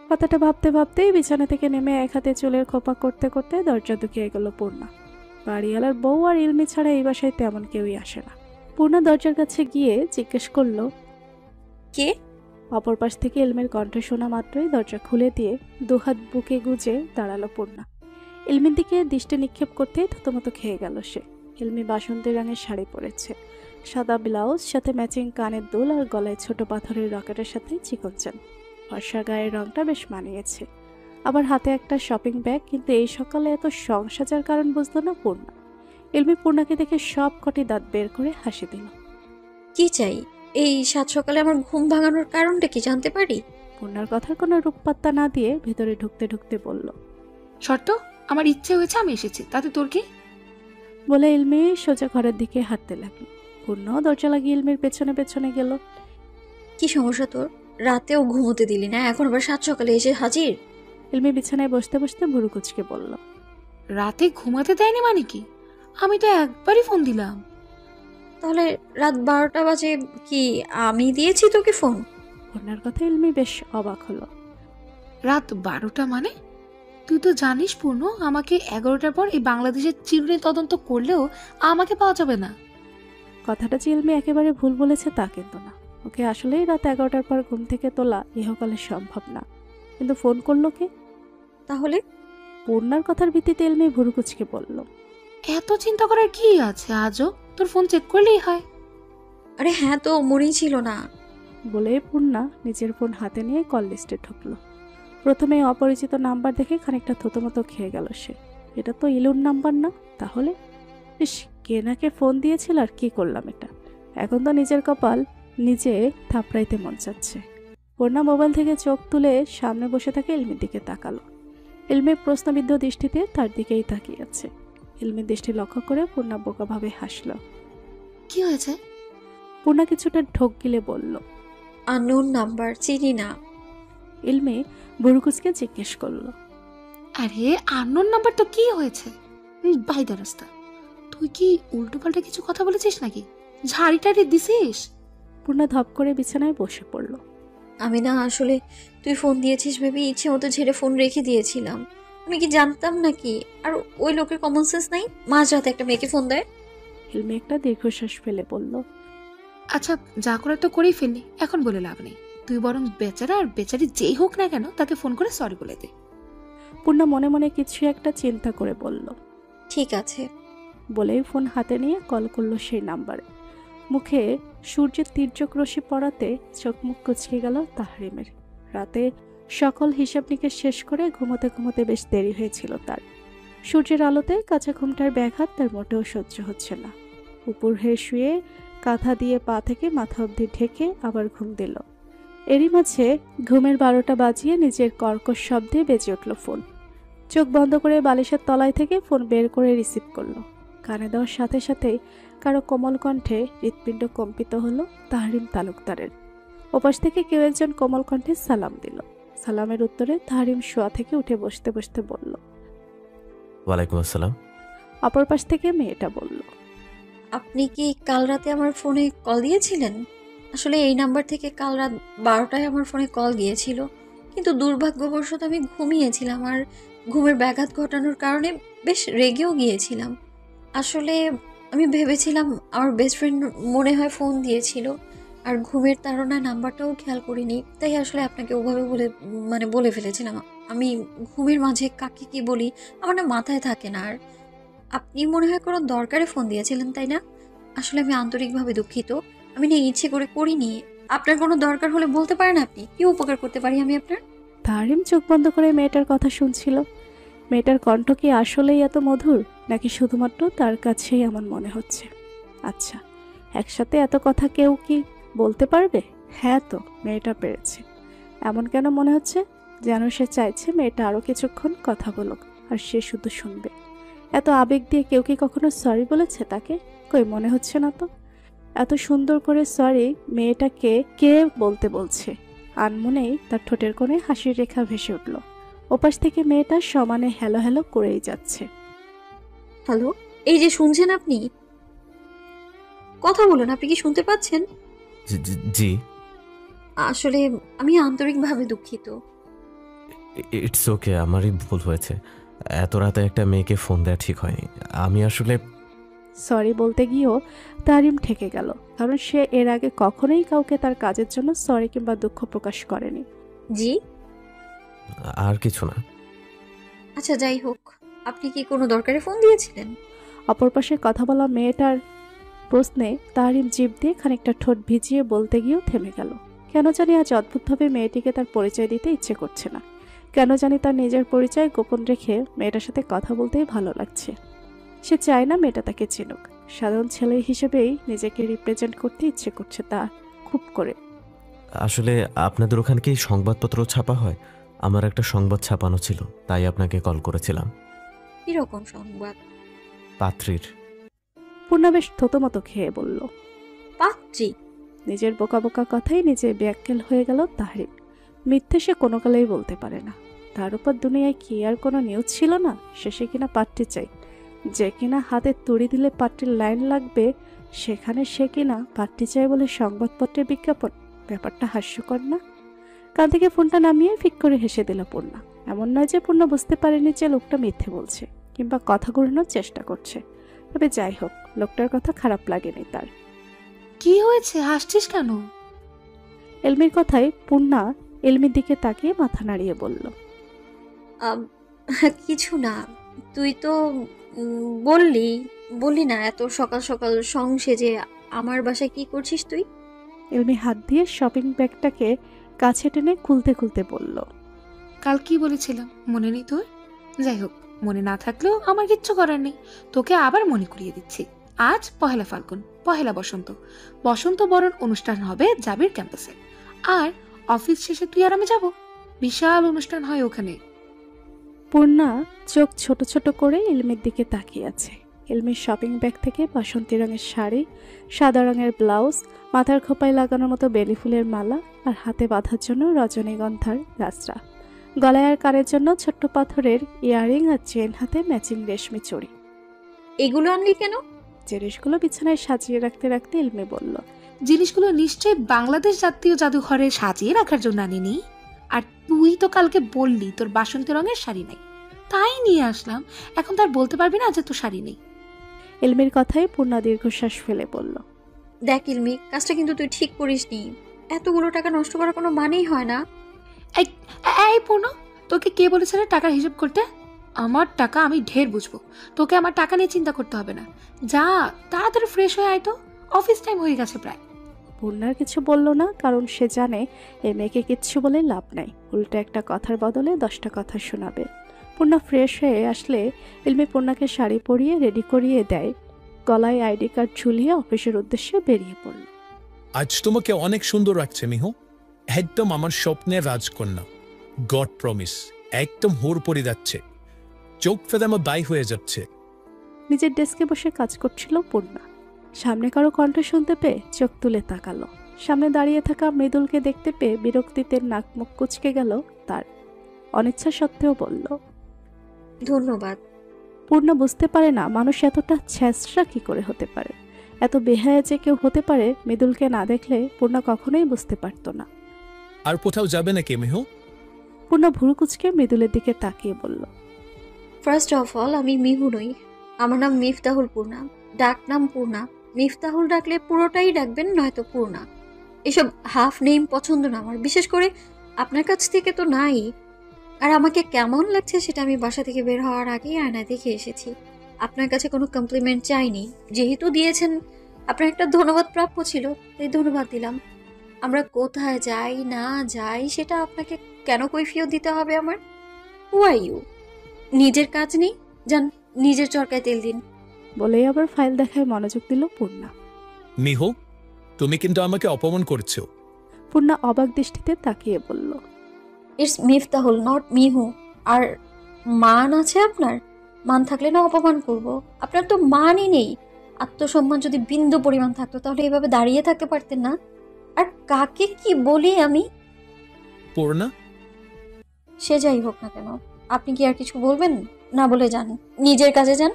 কথাটা ভাবতে ভাবতেই বিছানা থেকে নেমে এক হাতে চুলের খোপা করতে করতে দরজা ঢুকিয়ে গেল পূর্ণা। বাড়িওয়ালার বউ আর ইলমি ছাড়া এই বাসায় তেমন কেউই আসে না। পূর্ণা দরজার কাছে গিয়ে জিজ্ঞেস করলো, কে? অপর পাশ থেকে ইলমির কণ্ঠ শোনা মাত্রই দরজা খুলে দিয়ে দুহাত বুকে গুজে দাঁড়ালো পূর্ণা। ইলমির দিকে দৃষ্টি নিক্ষেপ করতেই থতমত খেয়ে গেল সে। ইলমি বাসন্তী রঙের শাড়ি পরেছে, সাদা ব্লাউজ, সাথে ম্যাচিং কানের দুল আর গলায় ছোট পাথরের রকেটের সাথে চিকন চেন। ফর্সা গায়ের রংটা বেশ মানিয়েছে। আবার হাতে একটা শপিং ব্যাগ। কিন্তু এই সকালে এত সংসাজার কারণ বুঝলো না পূর্ণা। ইলমি পূর্ণাকে দেখে সব কটি দাঁত বের করে হাসি দিল। কি চাই? এই 7 সকালে আমার ঘুম ভাঙানোর কারণটা কি জানতে পারি? পূর্ণার কথার কোনো রূপপাত্তা না দিয়ে ভেতরে ঢুকতে ঢুকতে বলল, শর্ত, আমার ইচ্ছে হয়েছে, আমি এসেছি, তাতে তোর কি? বলে ইলমি সোজা ঘরের দিকে হাঁটতে লাগলো। পূর্ণাও দরজা লাগিয়ে ইলমির পেছনে পেছনে গেল। কি সমস্যা তোর? রাতেও ঘুমোতে দিলি না, এখন আবার 7 সকালে এসে হাজির? ইলমি বিছানায় বসতে বসতে ভুরু কুচকে বলল, রাতে ঘুমাতে দেয়নি মানে কি? আমি তো একবারই ফোন দিলাম। তাহলে রাত 12টা বাজে কি আমি দিয়েছি তোকে ফোন? পূর্ণার কথা ইলমি বেশ অবাক হলো। রাত 12টা মানে? তুই তো জানিস পূর্ণ, আমাকে 11টার পর এই বাংলাদেশের চিরুনি তদন্ত করলেও আমাকে পাওয়া যাবে না। কথাটা যে ইলমি একেবারে ভুল বলেছে তা কিন্তু না। ওকে আসলেই রাত 11টার পর ঘুম থেকে তোলা ইহকালে সম্ভব না। কিন্তু ফোন করলো কে? তাহলে পূর্ণার কথার ভিত্তিতে ইলমি ভুরু কুচকে বলল, এত চিন্তা করার কি আছে? আজও তোর ফোন চেক করলেই হয়। আরে হ্যাঁ, তো মনেই ছিল না। বলে পূর্ণা নিজের ফোন হাতে নিয়ে কল লিস্টে ঢুকলো। প্রথমে অপরিচিত নাম্বার দেখে খানিকটা থতমত খেয়ে গেল সে। এটা তো ইলুর নাম্বার না। তাহলে ইস, কে নাকে ফোন দিয়েছিল আর কি করলাম এটা। এখন তো নিজের কপাল নিজে থাপড়াইতে মন চাচ্ছে। পূর্ণা মোবাইল থেকে চোখ তুলে সামনে বসে থাকে ইলমির দিকে তাকালো। ইলমির প্রশ্নবিদ্ধ দৃষ্টিতে তার দিকেই তাকিয়ে আছে। ইলমির দৃষ্টি লক্ষ্য করে পূর্ণা বোকাভাবে হাসল। কি হয়েছে? পূর্ণা কিছুটা ঢোক গিলে বলল, আননোন নাম্বার, চিনি না। ইলমি বুরুকুসকে জিজ্ঞেস করলো, আরে আননোন নাম্বার তো কি হয়েছে? বাইদা রাস্তা, তুই কি উল্টো পাল্টা কিছু কথা বলেছিস নাকি? ঝাড়ি টাড়ি দিছিস? পূর্ণা ধপ করে বিছানায় বসে পড়ল। আমি না, আসলে তুই ফোন দিয়েছিস ভেবে ইচ্ছে মতো ঝেড়ে ফোন রেখে দিয়েছিলাম। আমি কি জানতাম নাকি? আর ওই লোকের কমন সেন্স নাই, মাঝরাতে একটা মেয়েকে ফোন দেয়। ইলমি একটা দীর্ঘশ্বাস ফেলে বলল, আচ্ছা, যা করে তো করেই ফেললি, এখন বলে লাভ নেই। তুই বরং বেচারা আর বেচারি যেই হোক না কেন তাকে ফোন করে সরি বলে দে। পূর্ণা মনে মনে কিছু একটা চিন্তা করে বলল, ঠিক আছে। বলেই ফোন হাতে নিয়ে কল করলো সেই নাম্বারে। মুখে সূর্যের তীর্যক রশ্মি পড়াতে চোখ মুখ কুচকে গেল তাহরিমের। রাতে সকল হিসাব নিকেশ শেষ করে ঘুমোতে ঘুমোতে বেশ দেরি হয়েছিল তার। সূর্যের আলোতে কাঁচা ঘুমটার ব্যাঘাত তার মোটেও সহ্য হচ্ছে না। উপর হয়ে শুয়ে কাঁথা দিয়ে পা থেকে মাথা অবধি ঢেকে আবার ঘুম দিল। এরই মাঝে ঘুমের 12টা বাজিয়ে নিজের কর্কশ শব্দে বেজে উঠল ফোন। চোখ বন্ধ করে বালিশের তলায় থেকে ফোন বের করে রিসিভ করলো। কানে দেওয়ার সাথে সাথেই কারো কোমল কণ্ঠে হৃৎপিণ্ড কম্পিত হলো তাহরিম তালুকদারের। ওপাশ থেকে কেউ একজন কোমল কণ্ঠে সালাম দিল। সালামের উত্তরে তাহরিম শোয়া থেকে উঠে বসতে বসতে বলল। ওয়ালাইকুম আসসালাম। অপর পাশ থেকে মেয়েটা বলল। আপনি কি কাল রাতে আমার ফোনে কল দিয়েছিলেন? আসলে এই নাম্বার থেকে কাল রাত 12টায় আমার ফোনে কল গিয়েছিল, কিন্তু দুর্ভাগ্যবশত আমি ঘুমিয়েছিলাম আর ঘুমের ব্যাঘাত ঘটানোর কারণে বেশ রেগেও গিয়েছিলাম। আসলে আমি ভেবেছিলাম আমার বেস্ট ফ্রেন্ড মনে হয় ফোন দিয়েছিল, আর ঘুমের তাড়নায় নাম্বারটাও খেয়াল করিনি, তাই আসলে আপনাকে ওভাবে বলে ফেলেছিলাম। আমি ঘুমের মাঝে কাকে কি বলি আমার না মাথায় থাকে না। আর আপনি মনে হয় কোনো দরকারে ফোন দিয়েছিলেন, তাই না? আসলে আমি আন্তরিকভাবে দুঃখিত, আমি না ইচ্ছে করে করিনি। আপনার কোনো দরকার হলে বলতে পারেন, আপনি কি উপকার করতে পারি আমি আপনার? তাহরিম চোখ বন্ধ করে মেয়েটার কথা শুনছিল। মেয়েটার কণ্ঠ কি আসলেই এত মধুর, নাকি শুধুমাত্র তার কাছেই এমন মনে হচ্ছে? আচ্ছা, একসাথে এত কথা কেউ কি বলতে পারবে? হ্যাঁ, তো মেয়েটা পেরেছে। এমন কেন মনে হচ্ছে যেন সে চাইছে মেয়েটা আরও কিছুক্ষণ কথা বলুক আর সে শুধু শুনবে। এত আবেগ দিয়ে কেউ কি কখনো সরি বলেছে তাকে? কই, মনে হচ্ছে না তো। এত সুন্দর করে সরি মেয়েটাকে কে বলতে বলছে? আনমনেই তার ঠোঁটের কোণে হাসির রেখা ভেসে উঠল। ওপাশ থেকে মেয়েটা সমানে হ্যালো হ্যালো করেই যাচ্ছে। হ্যালো, এই যে শুনছেন আপনি? কথা বলুন, আপনি কি শুনতে পাচ্ছেন? জি। আসলে আমি আন্তরিকভাবে দুঃখিত। ইটস ওকে, আমারই ভুল হয়েছে। এত রাতে একটা মেয়েকে ফোন দেওয়া ঠিক হয়নি। আমি আসলে সরি বলতে গিয়েও তারিম ঠেকে গেল, কারণ সে এর আগে কখনোই কাউকে তার কাজের জন্য সরি কিংবা দুঃখ প্রকাশ করেনি। জি, আর কিছু না। আচ্ছা যাই হোক, আপনি কি কোনো দরকারে ফোন দিয়েছিলেন? অপর পাশে কথা বলা মেয়েটার প্রশ্নে তারিম জিভ দিয়ে খানিকটা ঠোঁট ভিজিয়ে বলতে গিয়েও থেমে গেল। কেন জানি আজ অদ্ভুতভাবে মেয়েটিকে তার পরিচয় দিতে ইচ্ছে করছে না। কেন জানি তার নিজের পরিচয় গোপন রেখে মেয়েটার সাথে কথা বলতেই ভালো লাগছে। সে চায় না মেয়েটা তাকে চিনুক। সাধারণ ছেলে হিসেবেই নিজেকে রিপ্রেজেন্ট করতে ইচ্ছে করছে তার খুব করে। আসলে আপনাদের ওখানে কি সংবাদপত্র ছাপা হয়? আমার একটা সংবাদ ছাপানো ছিল, তাই আপনাকে কল করেছিলাম। কিরকম সংবাদ? পাত্রীর। পূর্ণা বেশ থতমত খেয়ে বলল। পাত্রী? নিজের বোকা বোকা কথাই নিজে ব্যাক্কেল হয়ে গেল তাহরিম। মিথ্যে সে কোনো কালেই বলতে পারে না। তার উপর দুনিয়ায় কি আর কোনো নিউজ ছিল না? শেষে কিনা পাত্রী চাই, যে কিনা হাতে তুড়ি দিলে পাত্রীর লাইন লাগবে, সেখানে সে কিনা পাত্রী চাই বলে সংবাদপত্রের বিজ্ঞাপন। ব্যাপারটা হাস্যকর না? কান থেকে ফোনটা নামিয়ে ফিক করে হেসে দিল পূর্ণা। এমন নয় যে পূর্ণা বুঝতে পারেনি যে লোকটা মিথ্যে বলছে কিংবা কথা ঘোরানোর চেষ্টা করছে। তবে যাই হোক, লোকটার কথা খারাপ লাগেনি তার। কি হয়েছে, হাসছিস কেন? এলমির কথায় পূর্ণা এলমির দিকে তাকিয়ে মাথা নাড়িয়ে বলল। কিছু না, তুই তো বললি না এত সকাল সকাল সেজে আমার বাসায় কি করছিস তুই? এলমি হাত দিয়ে শপিং ব্যাগটাকে কাছে টেনে খুলতে খুলতে বলল। কাল কি বলেছিলাম মনে নেই তোর? যাই হোক, মনে না থাকলেও আমার কিচ্ছু করার নেই, তোকে আবার মনে করিয়ে দিচ্ছি। আজ পহেলা ফাল্গুন, পহেলা বসন্ত। বসন্ত বরণ অনুষ্ঠান হবে জাবির ক্যাম্পাসে, আর অফিস শেষে তুই আর আমি যাব। বিশাল অনুষ্ঠান হয় ওখানে। পূর্ণা চোখ ছোট ছোট করে এলমির দিকে তাকিয়ে আছে। এলমির শপিং ব্যাগ থেকে বাসন্তী রঙের শাড়ি, সাদা রঙের ব্লাউজ, মাথার খোপায় লাগানোর মতো বেলি ফুলের মালা, আর হাতে বাঁধার জন্য রজনীগন্ধার গাছরা, গলায় আর কানের জন্য ছোট্ট পাথরের ইয়াররিং, আর চেন হাতে ম্যাচিং রেশমি চড়ি। এগুলো আনলি কেন? জিনিসগুলো বিছানায় সাজিয়ে রাখতে রাখতে এলমি বলল। জিনিসগুলো নিশ্চয়ই বাংলাদেশ জাতীয় জাদুঘরে সাজিয়ে রাখার জন্য আনিনি। আর তুই তো কালকে বললি তোর বাসন্তী রঙের শাড়ি নাই, তাই নিয়ে আসলাম। এখন তার বলতে পারবি না যে তোর শাড়ি নেই? এলমির কথায় পূর্ণা দীর্ঘশ্বাস ফেলে বলল। দেখ ইলমি, কাজটা কিন্তু তুই ঠিক করিসনি। এতগুলো টাকা নষ্ট করার কোনো মানেই হয় না। এই পূর্ণ, তোকে কে বলেছে রে টাকার হিসাব করতে? আমার টাকা আমি ঢের বুঝবো, তোকে আমার টাকা নিয়ে চিন্তা করতে হবে না। যা তাড়াতাড়ি ফ্রেশ হয়ে আয় তো, অফিস টাইম হয়ে গেছে প্রায়। পূর্ণার কিছু বলল না, কারণ সে জানে এই মেয়েকে কিচ্ছু বলে লাভ নাই। উল্টো একটা কথার বদলে 10টা কথা শোনাবে। পূর্ণা ফ্রেশ হয়ে আসলে এলমি পূর্ণাকে শাড়ি পরিয়ে রেডি করিয়ে দেয়। গলায় আইডি কার্ড ঝুলিয়ে অফিসের উদ্দেশ্যে বেরিয়ে পড়ল। আজ তোমাকে অনেক সুন্দর লাগছে মিহু, একদম আমার স্বপ্নের রাজকন্যা। গড প্রমিস, একদম হুর পড়ে যাচ্ছে। চোখ ফেলে আমার দায় হয়ে যাচ্ছে। নিজের ডেস্কে বসে কাজ করছিল পূর্ণা। সামনে কারো কণ্ঠ শুনতে পেয়ে চোখ তুলে তাকালো। সামনে দাঁড়িয়ে থাকা মৃদুলকে দেখতে পেয়ে বিরক্তিতে নাক মুখ কুঁচকে গেল তার। অনিচ্ছা সত্ত্বেও বলল, ধন্যবাদ। পূর্ণা বুঝতে পারে না মানুষ এতটা ছ্যাঁচড়া কি করে হতে পারে, এত বেহায়া যে কেউ হতে পারে মৃদুলকে না দেখলে পূর্ণা কখনোই বুঝতে পারত না। আর কোথাও যাবে নাকি মিহু? পূর্ণা ভুরু কুঁচকে মৃদুলের দিকে তাকিয়ে বলল, ফার্স্ট অফ অল আমি মিহু নই, আমার নাম মিফতাহুল পূর্ণা, ডাক নাম পূর্ণা। মিফতাহুল ডাকলে পুরোটাই ডাকবেন, নয়তো পূর্ণা। এসব হাফ নেম পছন্দ না আমার, বিশেষ করে আপনার কাছ থেকে তো নাই। আর আমাকে কেমন লাগছে সেটা আমি বাসা থেকে বের হওয়ার আগেই আয়না দেখে এসেছি। আপনার কাছে কোনো কমপ্লিমেন্ট চাইনি, যেহেতু দিয়েছেন আপনার একটা ধন্যবাদ প্রাপ্য ছিল, তাই ধন্যবাদ দিলাম। আমরা কোথায় যাই না যাই সেটা আপনাকে কেন কৈফিয়ত দিতে হবে আমার? হু আর ইউ? নিজের কাজ নেই, যান নিজের চরকায় তেল দিন। বলেই আবার ফাইল দেখায় মনোযোগ দিল পূর্ণা। মিহু, তুমি কিন্তু আমাকে অপমান করছো। পূর্ণা অবাক দৃষ্টিতে তাকিয়ে বলল, ইটস মিফতাহুল, নট মিহু। আর মান আছে আপনার? মান থাকলে না অপমান করব? আপনার তো মানই নেই। আত্মসম্মান যদি বিন্দু পরিমাণ থাকতো তাহলে এভাবে দাঁড়িয়ে থাকতে পারতেন না। আর কাকে কি বলি আমি? পূর্ণা, সে যাই হোক না কেন, আপনি কি আর কিছু বলবেন? না বলে যান, নিজের কাজে যান।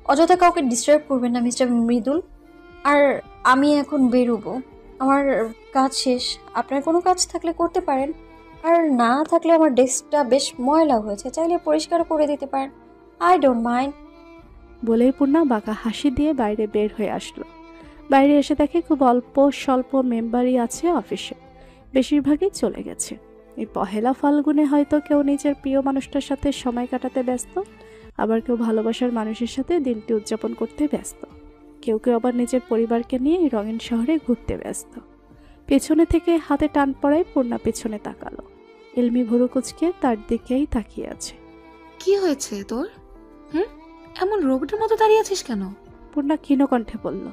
অযথা কাউকে ডিস্টার্ব করবেন না মিস্টার মৃদুল। আর আমি এখন বেরোবো, আমার কাজ শেষ। আপনার কোনো কাজ থাকলে করতে পারেন, আর না থাকলে আমার ডেস্কটা বেশ ময়লা হয়েছে, চাইলে পরিষ্কার করে দিতে পারেন। I don't mind. বলেই পূর্ণা বাঁকা হাসি দিয়ে বাইরে বের হয়ে আসলো। বাইরে এসে দেখে খুব অল্প স্বল্প মেম্বারই আছে অফিসে, বেশিরভাগই চলে গেছে। এই পহেলা ফাল্গুনে হয়তো কেউ নিজের প্রিয় মানুষটার সাথে সময় কাটাতে ব্যস্ত, আবার কেউ ভালোবাসার মানুষের সাথে দিনটি উদযাপন করতে ব্যস্ত, কেউ কেউ আবার নিজের পরিবারকে নিয়ে এই রঙিন শহরে ঘুরতে ব্যস্ত। পেছনে থেকে হাতে টান পড়ায় পূর্ণা পেছনে তাকালো। ইলমি ভুরু কুচকে তার দিকেই তাকিয়ে আছে। কি হয়েছে তোর? এমন রোবটের মতো দাঁড়িয়ে আছিস কেন? পূর্ণা ক্ষীণ কণ্ঠে বলল,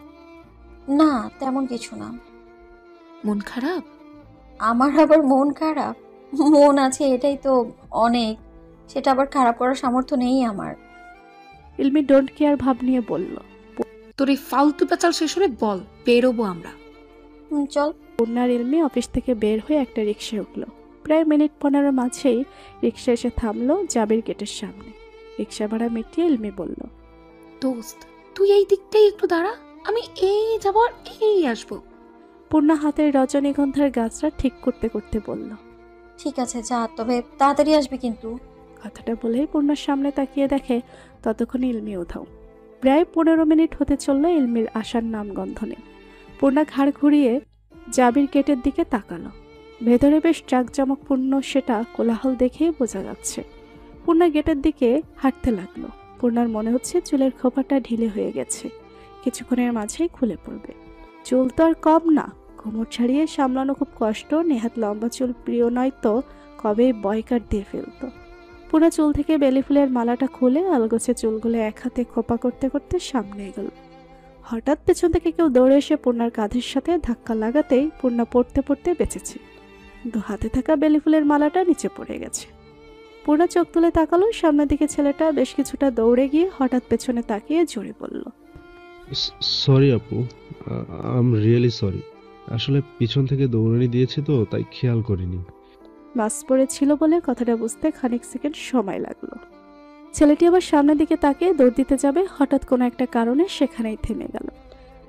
না তেমন কিছু না। মন খারাপ? আমার আবার মন খারাপ? মন আছে এটাই তো অনেক, সেটা আবার খারাপ করার সামর্থ্য নেই আমার। ইলমি ডোন্ট কেয়ার ভাব নিয়ে বলল, তোর এই ফালতু পেঁচাল শেষ হলে বল, বেরোবো আমরা। চল। পূর্ণার ইলমি অফিস থেকে বের হয়ে একটা রিক্সায় উঠল। প্রায় মিনিট 15 মাঝেই রিক্সা এসে থামলো জাবির গেটের সামনে। রিক্সা ভাড়া মিটিয়ে ইলমি বলল, দোস্ত তুই এই দিকটাই একটু দাঁড়া, আমি এই যাবো আর এই আসবো। পূর্ণা হাতের রজনীগন্ধার গাছটা ঠিক করতে করতে বলল, ঠিক আছে যা, তবে তাড়াতাড়ি আসবে কিন্তু। কথাটা বলেই পূর্ণার সামনে তাকিয়ে দেখে ততক্ষণে ইলমি উধাও। প্রায় 15 মিনিট হতে চলল, ইলমির আসার নামগন্ধ নেই। পূর্ণা ঘাড় ঘুরিয়ে জাবির গেটের দিকে তাকালো। ভেতরে বেশ জাঁকজমকপূর্ণ, সেটা কোলাহল দেখেই বোঝা যাচ্ছে। পূর্ণা গেটের দিকে হাঁটতে লাগলো। পূর্ণার মনে হচ্ছে চুলের খোপাটা ঢিলে হয়ে গেছে, কিছুক্ষণের মাঝেই খুলে পড়বে। চুল তো আর কম না, কোমর ছাড়িয়ে সামলানো খুব কষ্ট। নেহাত লম্বা চুল প্রিয় নয় তো কবেই বয়কাট দিয়ে ফেলতো। পূর্ণা চুল থেকে বেলি ফুলের মালাটা খুলে আলগোছে চুলগুলো এক হাতে খোপা করতে করতে সামনে এগোল। হঠাৎ পেছন থেকে কেউ দৌড়ে এসে পূর্ণার কাঁধের সাথে ধাক্কা লাগাতেই পূর্ণা পড়তে পড়তে বেঁচেছে। দু হাতে থাকা বেলি ফুলের মালাটা নিচে পড়ে গেছে। পূর্ণা চোখ তুলে তাকালো, সামনের দিকে ছেলেটা বেশ কিছুটা দৌড়ে গিয়ে হঠাৎ পেছনে তাকিয়ে জোরে বলল, সরি আপু, আই এম রিয়েলি সরি। আসলে পিছন থেকে দৌড়ানি দিয়েছে তো তাই খেয়াল করিনি। মাস্ক পরেছিল বলে কথাটা বুঝতে খানিক সেকেন্ড সময় লাগলো। ছেলেটি আবার সামনের দিকে তাকিয়ে দৌড় দিতে যাবে, হঠাৎ কোনো একটা কারণে সেখানেই থেমে গেল।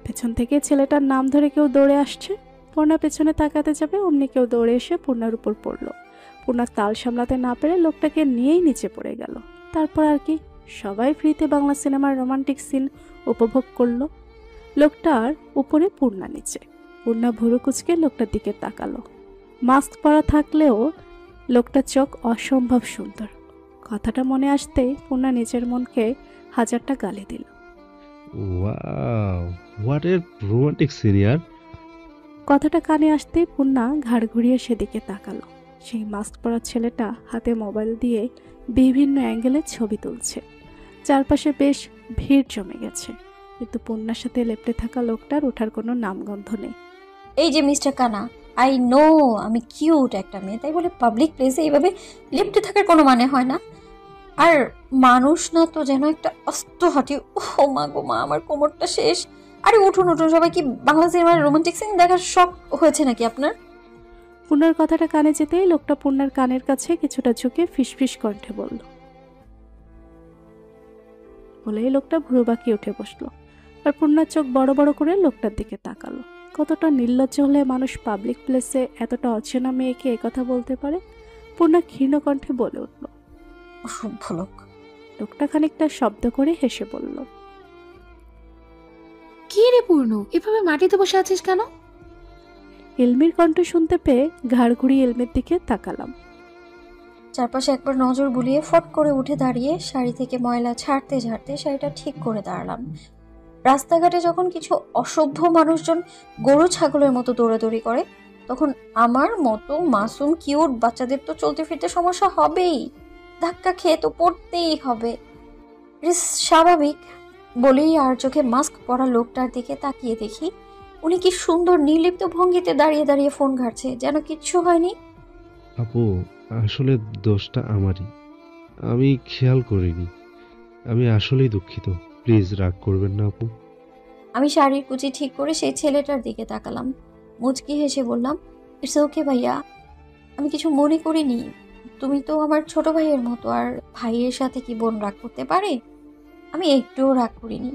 পেছন থেকে ছেলেটার নাম ধরে কেউ দৌড়ে আসছে। পূর্ণা পেছনে তাকাতে যাবে, অমনি কেউ দৌড়ে এসে পূর্ণার উপর পড়লো। পূর্ণা তাল সামলাতে না পেরে লোকটাকে নিয়েই নিচে পড়ে গেল। তারপর আর কি, সবাই ফ্রিতে বাংলা সিনেমার রোমান্টিক সিন উপভোগ করলো। লোকটার উপরে পূর্ণা নিচে। পূর্ণা ভুরু কুচকে লোকটার দিকে তাকালো। মাস্ক পরা থাকলেও লোকটার চোখ অসম্ভব সুন্দর। কথাটা মনে আসতেই পূর্ণা নিজের মনকে হাজারটা গালি দিল। Wow, what a romantic scene ইয়ার। কথাটা কানে আসতেই পূর্ণা ঘাড় ঘুরিয়ে সেদিকে তাকালো। সেই মাস্ক পরা ছেলেটা হাতে মোবাইল দিয়ে বিভিন্ন অ্যাঙ্গেলে ছবি তুলছে। চারপাশে বেশ ভিড় জমে গেছে, কিন্তু পূর্ণার সাথে লেপ্টে থাকা লোকটার ওঠার কোনো নামগন্ধ নেই। এই যে মিস্টার কানা, আই নো আমি কিউট একটা মেয়ে, তাই বলে পাবলিক প্লেসে এইভাবে লিপ্টে থাকার কোনো মানে হয় না। আর মানুষ না তো যেন একটা অস্ত হাঁটি। ও মা গো মা, আমার কোমরটা শেষ। আরে উঠুন উঠুন, সবাই কি বাংলা সিনেমার রোমান্টিক সিন দেখার শখ হয়েছে নাকি আপনার? পূর্ণার কথাটা কানে যেতেই লোকটা পূর্ণার কানের কাছে কিছুটা ঝুঁকে ফিসফিস কণ্ঠে বলল। বলেই লোকটা ভুরু বাঁকিয়ে উঠে বসলো। আর পূর্ণার চোখ বড় বড় করে লোকটার দিকে তাকালো। কতটা নির্লজ্জ হলে মানুষ পাবলিক প্লেসে এতটা অচেনা মেয়েকে একথা বলতে পারে? পূর্ণা ক্ষীণ কণ্ঠে বলে উঠল। অসভ্য লোক। লোকটা খানিকটা শব্দ করে হেসে বলল। কি রে পূর্ণ, এভাবে মাটিতে বসে আছিস কেন? ইলমির কণ্ঠ শুনতে পেয়ে ঘাড় ঘুরিয়ে ইলমির দিকে তাকালাম। চারপাশে একবার নজর বুলিয়ে ফট করে উঠে দাঁড়িয়ে শাড়ি থেকে ময়লা ঝাড়তে ঝাড়তে শাড়িটা ঠিক করে দাঁড়ালাম। রাস্তাঘাটে যখন কিছু অসভ্য মানুষজন গরু ছাগলের মতো দৌড়াদৌড়ি করে, তখন আমার মতো মাসুম কিউট বাচ্চাদের তো চলতে ফিরতে সমস্যা হবেই, ধাক্কা খেয়ে তো পড়তেই হবে। স্বাভাবিক বলেই আর চোখে মাস্ক পরা লোকটার দিকে তাকিয়ে দেখি উনি কি সুন্দর নির্লিপ্ত ভঙ্গিতে দাঁড়িয়ে দাঁড়িয়ে ফোন ঘাটছে, যেন কিচ্ছু হয়নি। আপু, আসলে দোষটা আমারই, আমি খেয়াল করিনি। আমি আসলেই দুঃখিত, প্লিজ রাগ করবেন না আপু। আমি শাড়ির কুচি ঠিক করে সেই ছেলেটার দিকে তাকালাম, মুচকি হেসে বললাম, ইটস ওকে ভাইয়া, আমি কিছু মনে করিনি। তুমি তো আমার ছোট ভাইয়ের মতো, আর ভাইয়ের সাথে কি বোন রাগ করতে পারে? আমি একটুও রাগ করিনি।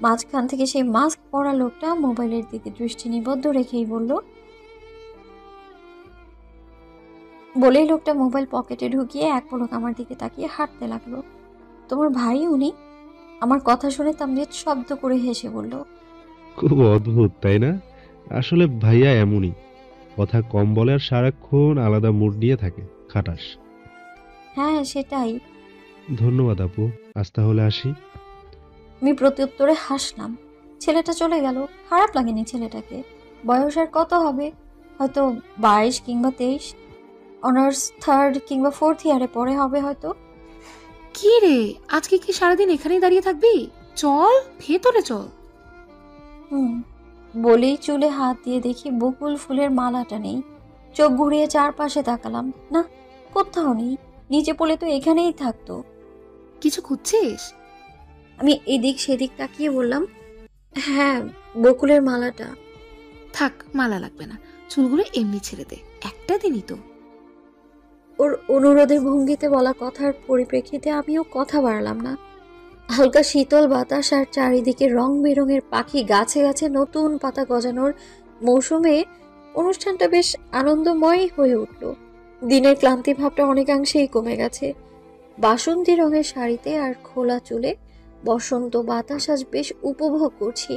মাঝখান থেকে সেই মাস্ক পরা লোকটা মোবাইলের দিকে দৃষ্টি নিবদ্ধ রেখেই বলেই লোকটা মোবাইল পকেটে ঢুকিয়ে এক পলক আমার দিকে তাকিয়ে হাঁটতে লাগলো। তোমার ভাই উনি? আমার কথা শুনে তামজিৎ শব্দ করে হেসে বলল, খুব অদ্ভুত তাই না? আসলে ভাইয়া এমনই, কথা কম বলে আর সারাক্ষণ আলাদা মুড নিয়ে থাকে, খাটাস। হ্যাঁ সেটাই। ধন্যবাদ আপু, আজ তাহলে আসি। আমি প্রত্যুত্তরে হাসলাম। ছেলেটা চলে গেল। খারাপ লাগেনি ছেলেটাকে। বয়স আর কত হবে, হয়তো 22 কিংবা 23, অনার্স 3rd কিংবা 4th ইয়ারে পড়ে হবে হয়তো। কি রে, আজকে কি সারাদিন এখানেই দাঁড়িয়ে থাকবি? চল ভেতরে চল। বলেই চুলে হাত দিয়ে দেখি বকুল ফুলের মালাটা নেই। চোখ ঘুরিয়ে চারপাশে তাকালাম, না কোথাও নেই। নিচে পড়লে তো এখানেই থাকতো। কিছু খুঁজছিস? আমি এদিক সেদিক তাকিয়ে বললাম, হ্যাঁ বকুলের মালাটা। থাক, মালা লাগবে না, চুলগুলো এমনি ছেড়ে দে, একটা দিনই তো। ওর অনুরোধের ভঙ্গিতে বলা কথার পরিপ্রেক্ষিতে আমিও কথা বাড়ালাম না। হালকা শীতল বাতাস আর চারিদিকে রং বেরঙের পাখি, গাছে গাছে নতুন পাতা গজানোর মৌসুমে অনুষ্ঠানটা বেশ আনন্দময় হয়ে উঠল। দিনের ক্লান্তি ভাবটা অনেকাংশেই কমে গেছে। বাসন্তী রঙের শাড়িতে আর খোলা চুলে বসন্ত বাতাস আজ বেশ উপভোগ করছি।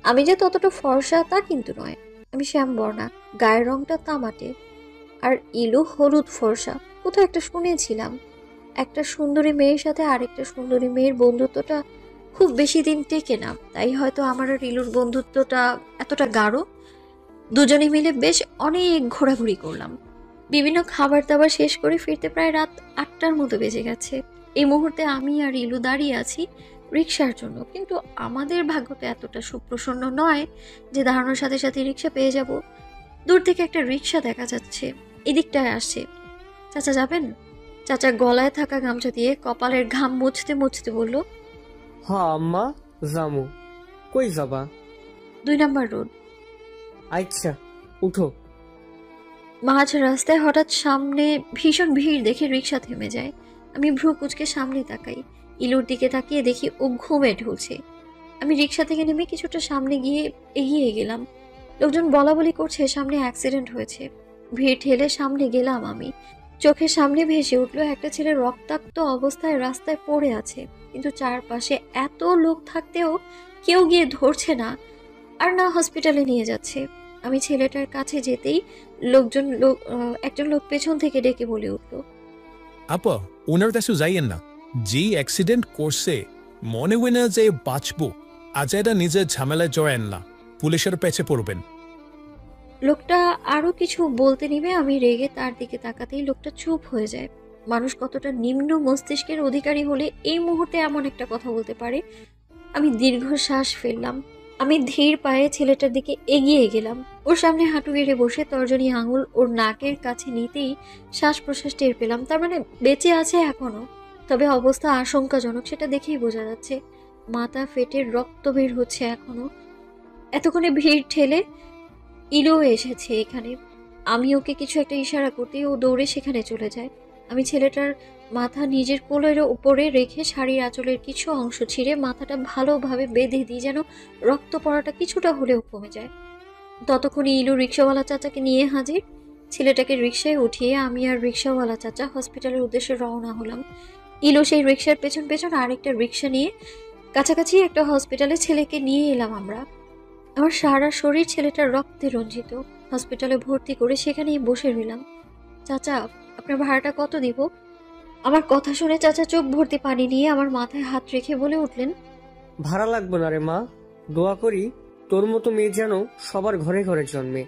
আমি যে ততটা ফর্সা তা কিন্তু নয়, আমি শ্যামবর্ণা, গায়ের রংটা তামাটে, আর ইলু হলুদ ফর্সা। কোথাও একটা শুনেছিলাম একটা সুন্দরী মেয়ের সাথে আরেকটা সুন্দরী মেয়ের বন্ধুত্বটা খুব বেশি দিন টেকে না, তাই হয়তো আমার আর ইলুর বন্ধুত্বটা এতটা গাঢ়। দুজনে মিলে বেশ অনেক ঘোরাঘুরি করলাম। বিভিন্ন খাবার দাবার শেষ করে ফিরতে প্রায় রাত 8টার মতো বেজে গেছে। এই মুহূর্তে আমি আর ইলু দাঁড়িয়ে আছি রিক্সার জন্য, কিন্তু আমাদের ভাগ্য তো এতটা সুপ্রসন্ন নয় যে দাঁড়ানোর সাথে সাথে রিক্সা পেয়ে যাব। দূর থেকে একটা রিক্সা দেখা যাচ্ছে, এদিকটায় আসছে। চাচা যাবেন? চাচা গলায় থাকা গামছা দিয়ে কপালের ঘাম মুছতে মুছতে বলল, হ্যাঁ আম্মা জামু। কই যাবা? 2 নাম্বার রোড। আচ্ছা উঠো। মাঝ রাস্তায় হঠাৎ সামনে ভীষণ ভিড় দেখে রিক্সা থেমে যায়। আমি ভ্রু কুচকে সামনে তাকাই। ইলুর দিকে তাকিয়ে দেখি ও ঘুমে ঢুলছে। আমি রিক্সা থেকে নেমে কিছুটা সামনে গিয়ে এগিয়ে গেলাম। লোকজন বলা বলি করছে সামনে অ্যাক্সিডেন্ট হয়েছে। ভিড় ঠেলে সামনে গেলাম আমি। চোখের সামনে ভেসে উঠলো একটা ছেলে রক্তাক্ত অবস্থায় রাস্তায় পড়ে আছে, কিন্তু চারপাশে এত লোক থাকতেও কেউ গিয়ে ধরছে না, আর না হসপিটালে নিয়ে যাচ্ছে। আমি ছেলেটার কাছে যেতেই একজন লোক পেছন থেকে ডেকে বলে উঠলো, আপা ওনার কাছে যাইয়েন না, যে অ্যাক্সিডেন্ট করছে মনে হয় না যে বাঁচবো। আজ এটা নিজের ঝামেলায় জড়েন না, পুলিশের পেছে পড়বেন। লোকটা আরো কিছু বলতে নিবে আমি রেগে তার দিকে তাকাতেই লোকটা চুপ হয়ে যায়। মানুষ কতটা নিম্ন মস্তিষ্কের অধিকারী হলে এই মুহূর্তে এমন একটা কথা বলতে পারে। আমি দীর্ঘশ্বাস ফেললাম। আমি ধীর পায়ে ছেলেটার দিকে এগিয়ে গেলাম। ওর সামনে হাঁটু গেড়ে বসে তর্জনী আঙুল ওর নাকের কাছে নিতেই শ্বাস প্রশ্বাস টের পেলাম। তার মানে বেঁচে আছে এখনো। তবে অবস্থা আশঙ্কাজনক, সেটা দেখেই বোঝা যাচ্ছে। মাথা ফেটে রক্ত বের হচ্ছে এখনো। এতক্ষণে ভিড় ঠেলে ইলো এসেছে এখানে। আমি ওকে কিছু একটা ইশারা করতেই ও দৌড়ে সেখানে চলে যায়। আমি ছেলেটার মাথা নিজের কোলের উপরে রেখে শাড়ির আঁচলের কিছু অংশ ছিঁড়ে মাথাটা ভালোভাবে বেঁধে দিই, যেন রক্ত পড়াটা কিছুটা হলেও কমে যায়। ততক্ষণে ইলু রিক্সাওয়ালা চাচাকে নিয়ে হাজির। ছেলেটাকে রিক্সায় উঠিয়ে আমি আর রিক্সাওয়ালা চাচা হসপিটালের উদ্দেশ্যে রওনা হলাম। ইলু সেই রিক্সার পেছন পেছন আরেকটা রিক্সা নিয়ে কাছাকাছি একটা হসপিটালে ছেলেকে নিয়ে এলাম আমরা। আমার সারা শরীর ছেলেটার রক্তে রঞ্জিত। হসপিটালে ভর্তি করে সেখানেই বসে রইলাম। চাচা, আপনার ভাড়াটা কত দিব? আমার কথা শুনে চাচা চোখ ভর্তি পানি নিয়ে আমার মাথায় হাত রেখে বলে উঠলেন, ভাড়া লাগবে না রে মা, দোয়া করি তোর মতো মেয়ে যেন সবার ঘরে ঘরে জন্মে।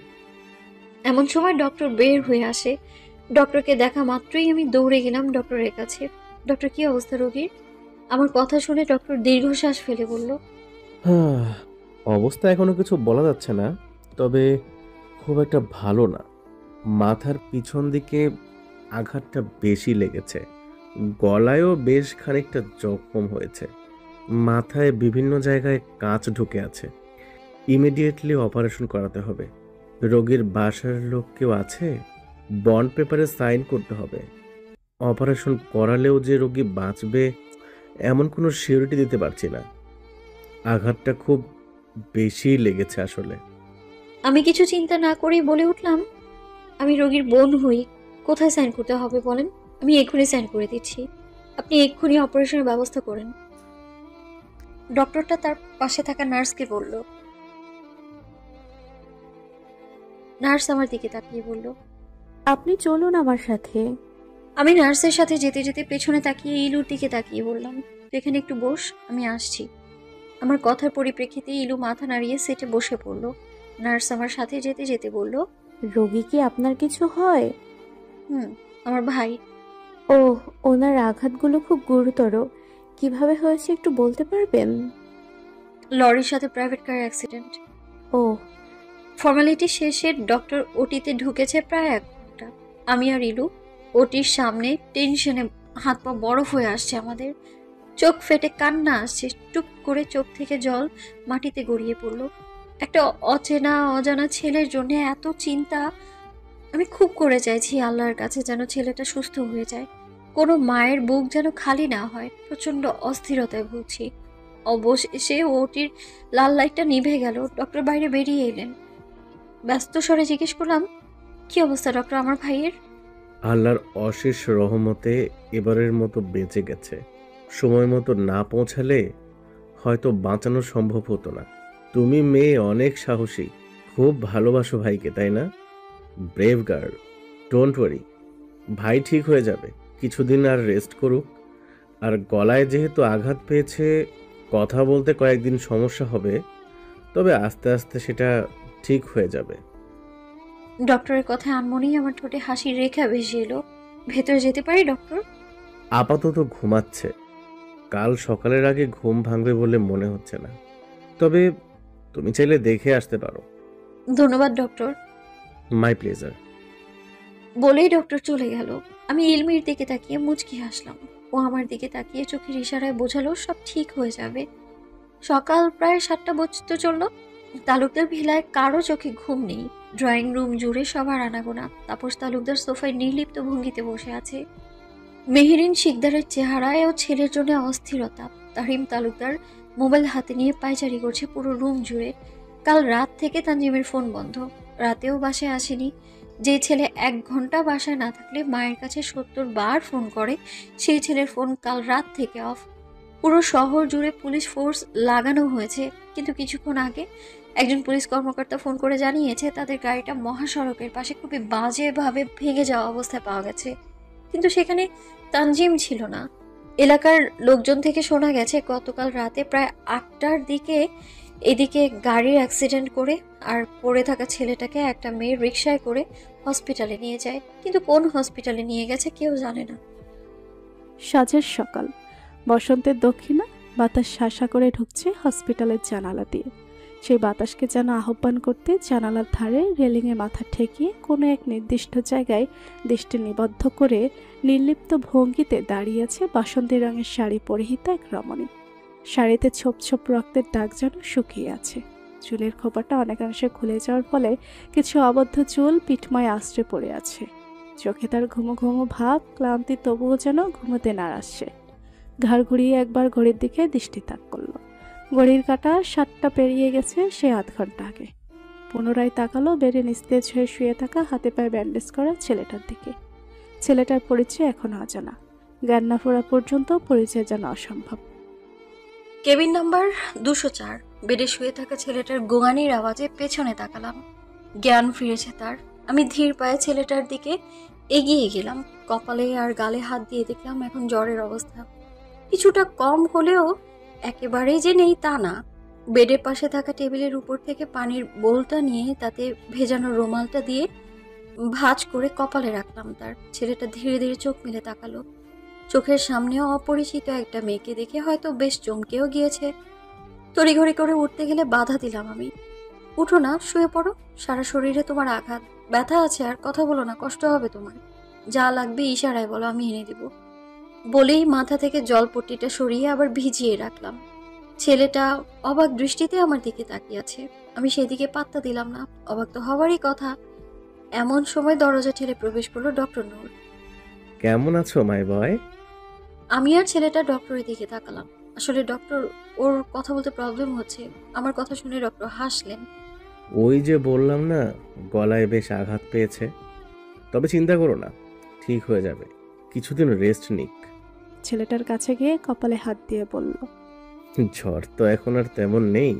এমন সময় ডক্টর বের হয়ে আসে। ডক্টরকে দেখা মাত্রই আমি দৌড়ে গেলাম ডক্টরের কাছে। ডক্টর, কি অবস্থা রোগীর? আমার কথা শুনে ডক্টর দীর্ঘশ্বাস ফেলে বলল, অবস্থা এখনো কিছু বলা যাচ্ছে না, তবে খুব একটা ভালো না। মাথার পিছন দিকে আঘাতটা বেশি লেগেছে, গলায়ও বেশ খানিকটা জখম হয়েছে, মাথায় বিভিন্ন জায়গায় কাঁচ ঢুকে আছে। ইমিডিয়েটলি অপারেশন করাতে হবে। রোগীর বাসার লোক কেউ আছে? বন্ড পেপারে সাইন করতে হবে। অপারেশন করালেও যে রোগী বাঁচবে এমন কোনো সিউরিটি দিতে পারছি না। আঘাতটা খুব বেশি লেগেছে আসলে। আমি কিছু চিন্তা না করেই বলে উঠলাম, আমি রোগীর বোন হই, কোথায় সাইন করতে হবে বলেন, আমি এক্ষুনি সাইন করে দিচ্ছি। আপনি এক্ষুনি অপারেশনের ব্যবস্থা করেন। ডক্টরটা তার পাশে থাকা নার্সকে বলল। নার্স আমার দিকে তাকিয়ে বলল, আপনি চলুন আমার সাথে। আমি নার্সের সাথে যেতে যেতে পেছনে তাকিয়ে ইলুর দিকে তাকিয়ে বললাম, তুই এখানে একটু বস, আমি আসছি। আমার কথার পরিপ্রেক্ষিতে ইলু মাথা নাড়িয়ে সেটে বসে পড়ল। নার্স আমার সাথে যেতে যেতে বলল, রোগী কি আপনার কিছু হয়? আমার ভাই। ও, ওনার আঘাতগুলো খুব গুরুতর। কিভাবে হয়েছে একটু বলতে পারবেন? লরির সাথে প্রাইভেট কার অ্যাক্সিডেন্ট। ও। ফর্মালিটি শেষে ডক্টর ওটিতে ঢুকেছে প্রায় 1 ঘন্টা। আমি আর ইলু ওটির সামনে টেনশনে হাত পা বরফ হয়ে আসছে আমাদের। চোখ ফেটে কান্না আসছে। টুপ করে চোখ থেকে জল মাটিতে গড়িয়ে পড়ল। একটা অচেনা অজানা ছেলের জন্য এত চিন্তা। আমি খুব করে চাইছি আল্লাহর কাছে যেন ছেলেটা সুস্থ হয়ে যায়, কোনো মায়ের বুক যেন খালি না হয়। প্রচন্ড অস্থিরতায় ভুগছি। অবশেষে ওটির লাল লাইটটা নিভে গেল। ডক্টর বাইরে বেরিয়ে এলেন। ব্যস্ত স্বরে জিজ্ঞেস করলাম, কি অবস্থা ডক্টর আমার ভাইয়ের? আল্লাহর অশেষ রহমতে এবারের মতো বেঁচে গেছে। সময় মতো না পৌঁছালে হয়তো বাঁচানো সম্ভব হতো না। তুমি মেয়ে অনেক সাহসী, খুব ভালোবাসো ভাইকে, তাই না? ব্রেভ গার্ল, ডোন্ট ওয়ারি, ভাই ঠিক হয়ে যাবে। কিছুদিন আর রেস্ট করুক। আর গলায় যেহেতু আঘাত পেয়েছে, কথা বলতে কয়েকদিন সমস্যা হবে, তবে আস্তে আস্তে সেটা ঠিক হয়ে যাবে। ডক্টরের কথায় আনমনেই আমার ঠোঁটে হাসির রেখা ভেসে এলো। ভেতরে যেতে পারি ডক্টর? আপাতত ঘুমাচ্ছে, কাল সকালের আগে ঘুম ভাঙবে বলে মনে হচ্ছে না, তবে তুমি চাইলে দেখে আসতে পারো। ধন্যবাদ ডক্টর। My pleasure. বলেই ডক্টর চলে গেল। আমি ইলমির দিকে তাকিয়ে মুচকি হাসলাম। ও আমার দিকে তাকিয়ে চোখের ইশারায় বোঝালো সব ঠিক হয়ে যাবে। সকাল প্রায় 7টা বাজতে চলল। তালুকদার ভিলায় কারো চোখে ঘুম নেই। ড্রয়িং রুম জুড়ে সবার আনাগোনা। তাপস তালুকদার সোফায় নির্লিপ্ত ভঙ্গিতে বসে আছে। মেহেরিন শিকদারের চেহারায় ও ছেলের জন্য অস্থিরতা। তাহিম তালুকদার মোবাইল হাতে নিয়ে পায়চারি করছে পুরো রুম জুড়ে। কাল রাত থেকে তানজিমের ফোন বন্ধ। রাতেও বাসায় আসেনি। যে ছেলে 1 ঘন্টা বাসায় না থাকলে মায়ের কাছে 70 বার ফোন করে, সেই ছেলের ফোন কাল রাত থেকে অফ। পুরো শহর জুড়ে পুলিশ ফোর্স লাগানো হয়েছে, কিন্তু কিছুক্ষণ আগে একজন পুলিশ কর্মকর্তা ফোন করে জানিয়েছে তাদের গাড়িটা মহাসড়কের পাশে খুবই বাজেভাবে ভেঙে যাওয়া অবস্থায় পাওয়া গেছে। কিন্তু সেখানে তানজিম ছিল না। এলাকার লোকজন থেকে শোনা গেছে গতকাল রাতে প্রায় 8টার দিকে এদিকে গাড়ির অ্যাক্সিডেন্ট করে আর পড়ে থাকা ছেলেটাকে একটা মেয়ে রিকশায় করে হসপিটালে নিয়ে যায়, কিন্তু কোন হসপিটালে নিয়ে গেছে কেউ জানে না। সাজের সকাল, বসন্তের দক্ষিণা বাতাস শাসা করে ঢুকছে হসপিটালের জানালা দিয়ে। সেই বাতাসকে যেন আহ্বান করতে জানালার ধারে রেলিংয়ে মাথা ঠেকিয়ে কোনো এক নির্দিষ্ট জায়গায় দৃষ্টি নিবদ্ধ করে নির্লিপ্ত ভঙ্গিতে দাঁড়িয়ে আছে বাসন্তী রঙের শাড়ি পরিহিত এক রমণী। শাড়িতে ছোপ ছোপ রক্তের দাগ যেন শুকিয়ে আছে। চুলের খোপাটা অনেকাংশে খুলে যাওয়ার ফলে কিছু আবদ্ধ চুল পিঠময় আশ্রে পড়ে আছে। চোখে তার ঘুমো ঘুমো ভাব, ক্লান্তি তবুও যেন ঘুমোতে না আসছে। ঘাড় ঘুরিয়ে একবার ঘড়ির দিকে দৃষ্টি তাক করলো। ঘড়ির কাঁটা 7টা পেরিয়ে গেছে সে আধ ঘন্টা আগে। পুনরায় তাকালো বেডে নিস্তেজ হয়ে শুয়ে থাকা হাতে পায়ে ব্যান্ডেজ করা ছেলেটার দিকে। ছেলেটার পরিচয় এখনো অজানা। জ্ঞান না ফেরা পর্যন্ত পরিচয় জানা অসম্ভব। Cabin number 204। বেডে শুয়ে থাকা ছেলেটার গোঙানির আওয়াজে পেছনে তাকালাম। জ্ঞান ফিরেছে তার। আমি ধীর পায়ে ছেলেটার দিকে এগিয়ে গেলাম। কপালে আর গালে হাত দিয়ে দেখলাম এখন জ্বরের অবস্থা কিছুটা কম হলেও একেবারেই যে নেই তা না। বেডের পাশে থাকা টেবিলের উপর থেকে পানির বোলটা নিয়ে তাতে ভেজানো রুমালটা দিয়ে ভাঁজ করে কপালে রাখলাম তার। ছেলেটা ধীরে ধীরে চোখ মেলে তাকালো। চোখের সামনেও অপরিচিত একটা মেয়েকে দেখে হয়তো বেশ চমকেও গিয়েছে। তড়িঘড়ি করে উঠতে গেলে বাধা দিলাম আমি। উঠো না, শুয়ে পড়ো। সারা শরীরে তোমার আঘাত, ব্যথা আছে, আর কথা বলো না, কষ্ট হবে তোমার। যা লাগবে ইশারায় বলো, আমি এনে দিব। বলেই মাথা থেকে জলপট্টিটা সরিয়ে আবার ভিজিয়ে রাখলাম। ছেলেটা অবাক দৃষ্টিতে আমার দিকে তাকিয়ে আছে। আমি সেদিকে পাত্তা দিলাম না। অবাক তো হওয়ারই কথা। এমন সময় দরজা ঠেলে প্রবেশ করলো ডক্টর নূর। কেমন আছো মাই বয়? আমি আর ছেলেটা ডক্টরের দিকে তাকালাম। আসলে ডক্টর, ওর কথা বলতে প্রবলেম হচ্ছে। আমার কথা শুনে ডক্টর হাসলেন। ওই যে বললাম না, গলায় বেশ আঘাত পেয়েছে। তবে চিন্তা করো না, ঠিক হয়ে যাবে। কিছুদিন রেস্ট নিক। ছেলেটার কাছে গিয়ে কপালে হাত দিয়ে বলল, ঝড় তো এখন আর তেমন নেই।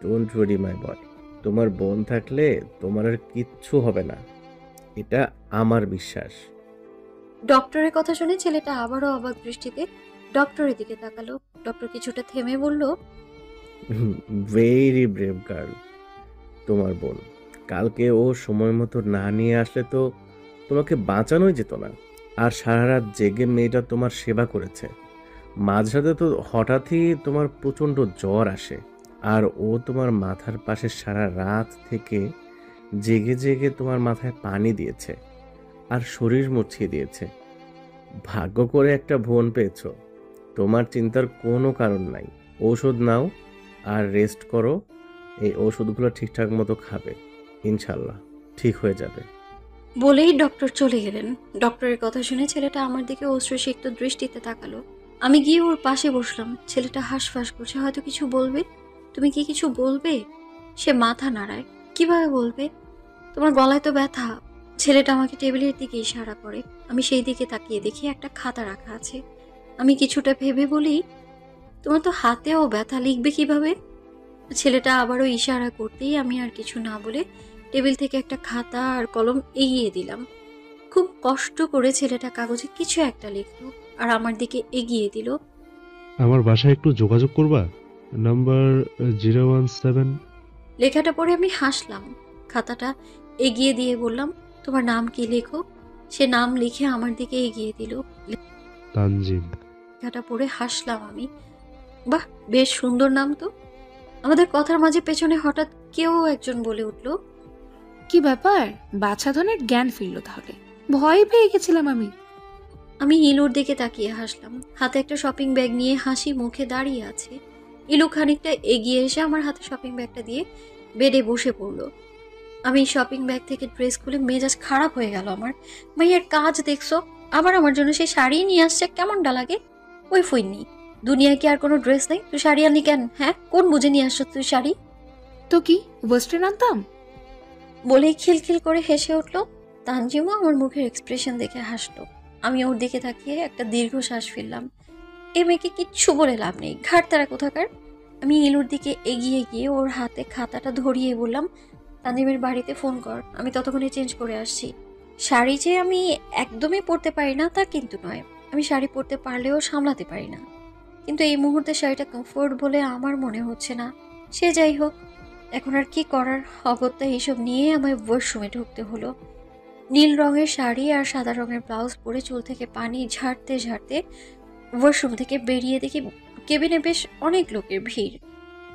ডোন্ট ওয়ারি মাই বয়। তোমার বোন থাকলে তোমার আর কিচ্ছু হবে না, এটা আমার বিশ্বাস। ডক্টরের কথা শুনে ছেলেটা আবারও অবাক দৃষ্টিতে ডক্টরের দিকে তাকালো। ডক্টর কিছুটা থেমে বলল, ভেরি ব্রেভ গার্ল তোমার বোন। কালকে ও সময় মতো না নিয়ে আসলে তো তোমাকে বাঁচানোই যেত না। আর সারা রাত জেগে মেয়েটা তোমার সেবা করেছে। মাঝরাতে তো হঠাৎই তোমার প্রচণ্ড জ্বর আসে, আর ও তোমার মাথার পাশে সারা রাত থেকে জেগে জেগে তোমার মাথায় পানি দিয়েছে আর শরীর মুছিয়ে দিয়েছে। ভাগ্য করে একটা বোন পেয়েছ। তোমার চিন্তার কোনো কারণ নাই। ঔষধ নাও আর রেস্ট করো। এই ওষুধগুলো ঠিকঠাক মতো খাবে, ইনশাল্লাহ ঠিক হয়ে যাবে। বলেই ডক্টর চলে গেলেন। ডক্টরের কথা শুনে ছেলেটা আমার দিকে অশ্রুসিক্ত দৃষ্টিতে তাকালো। আমি গিয়ে ওর পাশে বসলাম। ছেলেটা হাঁসফাঁস করছে, হয়তো কিছু বলবে। তুমি কি কিছু বলবে? সে মাথা নাড়ায়। কিভাবে বলবে? তোমার গলায় তো ব্যথা। ছেলেটা আমাকে টেবিলের দিকে ইশারা করে। আমি সেই দিকে তাকিয়ে দেখি একটা খাতা রাখা আছে। আমি কিছুটা ভেবে বলি, তোমার তো হাতেও ব্যথা, লিখবে কিভাবে? ছেলেটা আবারও ইশারা করতেই আমি আর কিছু না বলে টেবিল থেকে একটা খাতা আর কলম এগিয়ে দিলাম। খুব কষ্ট করে ছেলেটা কাগজে কিছু একটা লিখলো আর আমার দিকে এগিয়ে দিল। আমার বাসায় একটু যোগাযোগ করবা, নাম্বার 017। লেখাটা পড়ে আমি হাসলাম। খাতাটা এগিয়ে দিয়ে বললাম, তোমার নাম কি, লেখো। সে নাম লিখে আমার দিকে এগিয়ে দিল। তানজিম। লেখাটা পড়ে হাসলাম আমি। বাহ, বেশ সুন্দর নাম তো। আমাদের কথার মাঝে পেছনে হঠাৎ কেউ একজন বলে উঠল, কি ব্যাপার? বাছাধনের জ্ঞান ফিরল তাহলে? ভয় পেয়ে গেছিলাম আমি। আমি ইলুর দিকে তাকিয়ে হাসলাম। হাতে একটা শপিং ব্যাগ নিয়ে হাসি মুখে দাঁড়িয়ে আছে। ইলু খানিকটা এগিয়ে এসে আমার হাতে শপিং ব্যাগটা দিয়ে বেডে বসে পড়লো। আমি শপিং ব্যাগ থেকে ড্রেস খুলে মেজাজ খারাপ হয়ে গেল আমার। মাইয়ার কাজ দেখছো, আবার আমার জন্য সেই শাড়ি নিয়ে আসছে, কেমনটা লাগে? ওই ফইনি, দুনিয়ায় কি আর কোনো ড্রেস নেই? তুই শাড়ি আনলি কেন? হ্যাঁ, কোন বুঝে নিয়ে আসছো তুই শাড়ি? তো কি ওয়েস্টার্ন আনতাম? বলেই খিলখিল করে হেসে উঠলো। তানজিমও আমার মুখের এক্সপ্রেশন দেখে হাসলো। আমি ওর দিকে তাকিয়ে একটা দীর্ঘশ্বাস ফেললাম। এ মেয়েকে কিচ্ছু বলে লাভ নেই, ঘাট তারা কোথাকার। আমি ইলুর দিকে এগিয়ে গিয়ে ওর হাতে খাতাটা ধরিয়ে বললাম, তানজিমের বাড়িতে ফোন কর, আমি ততক্ষণে চেঞ্জ করে আসছি। শাড়ি যে আমি একদমই পরতে পারি না তা কিন্তু নয়। আমি শাড়ি পরতে পারলেও সামলাতে পারি না, কিন্তু এই মুহূর্তে শাড়িটা কমফোর্ট বলে আমার মনে হচ্ছে না। সে যাই হোক, এখন আর কি করার। অগত্যা এইসব নিয়ে আমায় ওয়াশরুমে ঢুকতে হলো। নীল রঙের শাড়ি আর সাদা রঙের ব্লাউজ পরে চুল থেকে পানি ঝাড়তে ঝাড়তে ওয়াশরুম থেকে বেরিয়ে দেখি কেবিনে বেশ অনেক লোকের ভিড়।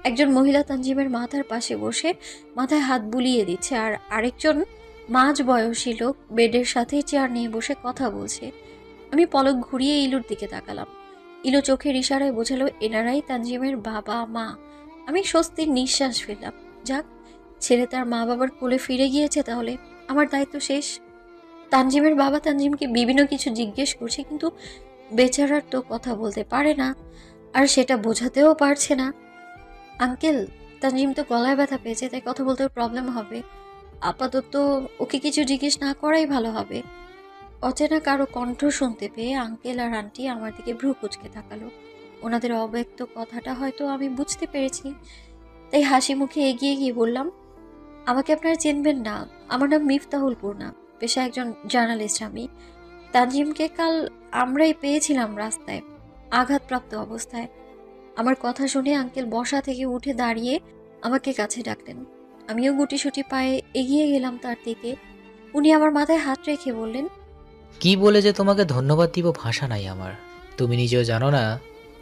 একজন মহিলা তানজিমের মাথার পাশে বসে মাথায় হাত বুলিয়ে দিচ্ছে, আর আরেকজন মাঝ বয়সী লোক বেডের সাথে চেয়ার নিয়ে বসে কথা বলছে। আমি পলক ঘুরিয়ে ইলুর দিকে তাকালাম। ইলু চোখের ইশারায় বোঝালো এনারাই তানজিমের বাবা মা। আমি স্বস্তির নিঃশ্বাস ফেললাম। যাক, ছেলে তার মা বাবার কোলে ফিরে গিয়েছে, তাহলে আমার দায়িত্ব শেষ। তানজিমের বাবা তানজিমকে বিভিন্ন কিছু জিজ্ঞেস করছে, কিন্তু বেচারার তো কথা বলতে পারে না, আর সেটা বোঝাতেও পারছে না। আঙ্কেল, তানজিম তো গলায় ব্যথা পেয়েছে, তাই কথা বলতেও প্রবলেম হবে। আপাতত ওকে কিছু জিজ্ঞেস না করাই ভালো হবে। অচেনা কারো কণ্ঠ শুনতে পেয়ে আঙ্কেল আর আন্টি আমার দিকে ভ্রু কুঁচকে তাকালো। ওনাদের অব্যক্ত কথাটা হয়তো আমি বুঝতে পেরেছি, তাই হাসি মুখে এগিয়ে গিয়ে বললাম, আমাকে আপনারা চিনবেন না, আমার নাম মিফতাহুল পূর্ণা, পেশা একজন জার্নালিস্ট আমি। তানজিমকে কাল আমরাই পেয়েছিলাম রাস্তায় আঘাতপ্রাপ্ত অবস্থায়। আমার কথা শুনে আঙ্কেল বসা থেকে উঠে দাঁড়িয়ে আমাকে কাছে ডাকলেন। আমিও গুটিসুটি পায়ে এগিয়ে গেলাম তার দিকে। উনি আমার মাথায় হাত রেখে বললেন, কি বলে যে তোমাকে ধন্যবাদ দিব ভাষা নাই আমার। তুমি নিজেও জানো না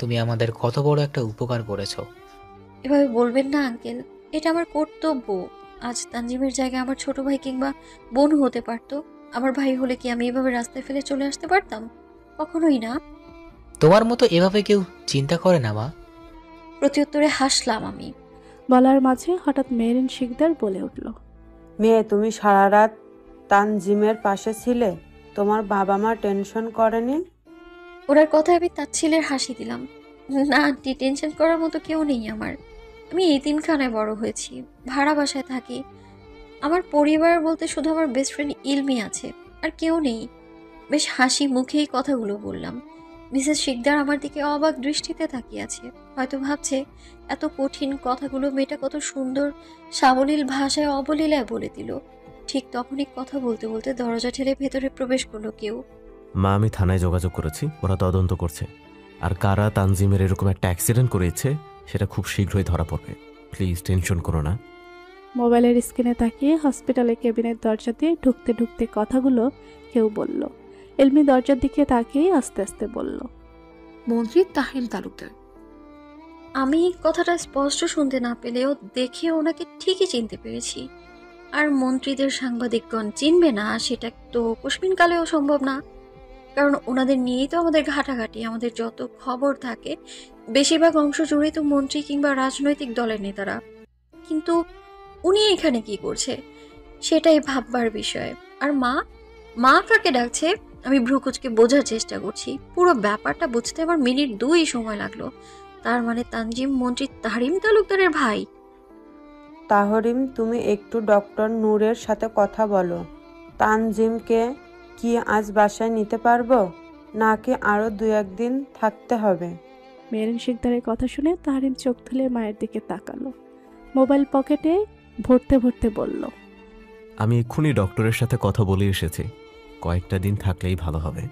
তুমি আমাদের কত বড় একটা উপকার করেছো। এভাবে বলবেন না আঙ্কেল, এটা আমার কর্তব্য। আজ তানজিমের জায়গায় আমার ছোট ভাই কিংবা বোন হতে পারতো। আমার ভাই হলে কি আমি এভাবে রাস্তায় ফেলে চলে আসতে পারতাম? কখনোই না। তোমার মতো এভাবে কেউ চিন্তা করে না মা। প্রত্যুত্তরে হাসলাম আমি। বলার মাঝে হঠাৎ মেরিন শিকদার বলে উঠল, মেয়ে, তুমি সারা রাত তানজিমের পাশে ছিলে, তোমার বাবা মা টেনশন করেনি? ওনার কথায় আমি তাচ্ছিলের হাসি দিলাম। না আন্টি, টেনশন করার মতো কেউ নেই আমার। আমি এতিমখানায় বড় হয়েছি, ভাড়া বাসায় থাকি। আমার পরিবার বলতে শুধু আমার বেস্ট ফ্রেন্ড ইলমি আছে, আর কেউ নেই। বেশ হাসি মুখেই কথাগুলো বললাম। মিসেস শিকদার আমার দিকে অবাক দৃষ্টিতে তাকিয়ে আছে। হয়তো ভাবছে এত কঠিন কথাগুলো মেয়েটা কত সুন্দর সাবলীল ভাষায় অবলীলায় বলে দিল। ঠিক তখনই কথা বলতে বলতে দরজা ঠেলে ভেতরে প্রবেশ করলো কেউ। মা, আমি থানায় যোগাযোগ করেছি, ওরা তদন্ত করছে। আর কারা তানজিমের এরকম একটা অ্যাক্সিডেন্ট করেছে সেটা খুব শীঘ্রই ধরা পড়বে। প্লিজ টেনশন করো না। মোবাইলের স্ক্রিনে তাকিয়ে হসপিটালের কেবিনের দরজা দিয়ে ঢুকতে ঢুকতে কথাগুলো কেউ বলল। এলমি দরজার দিকে তাকিয়ে আস্তে আস্তে বলল, মন্ত্রী তাহরিম তালুকদার। আমি কথাটা স্পষ্ট শুনতে না পেলেও দেখে ওনাকে ঠিকই চিনতে পেরেছি। আর মন্ত্রীদের সাংবাদিকগণ চিনবে না সেটা তো কস্মিনকালেও সম্ভব না, কারণ ওনাদের নিয়েই তো আমাদের ঘাটাঘাটি। আমাদের যত খবর থাকে বেশিরভাগ অংশ জুড়েই তো মন্ত্রী কিংবা রাজনৈতিক দলের নেতারা। কিন্তু উনি এখানে কি করছে সেটাই ভাববার বিষয়। আর মা, মা কাকে ডাকছে? আমি ভ্রুকুচকে বোঝার চেষ্টা করছি। পুরো ব্যাপারটা বুঝতে আমার মিনিট 2 সময় লাগলো। তার মানে তানজিম মন্ত্রী তাহরিম তালুকদারের ভাই। তাহরিম, তুমি একটু ডক্টর নূরের সাথে কথা বলো। তানজিমকে কি আজ বাসায় নিতে পারবো, নাকি আরো 2-1 দিন থাকতে হবে? মেরিন শিকদারের কথা শুনে তাহরিম চোখ তুলে মায়ের দিকে তাকালো। মোবাইল পকেটে ভরতে ভরতে বলল, আমি এক্ষুনি ডক্টরের সাথে কথা বলে এসেছি, কয়েকটা দিন থাকলেই ভালো হবে।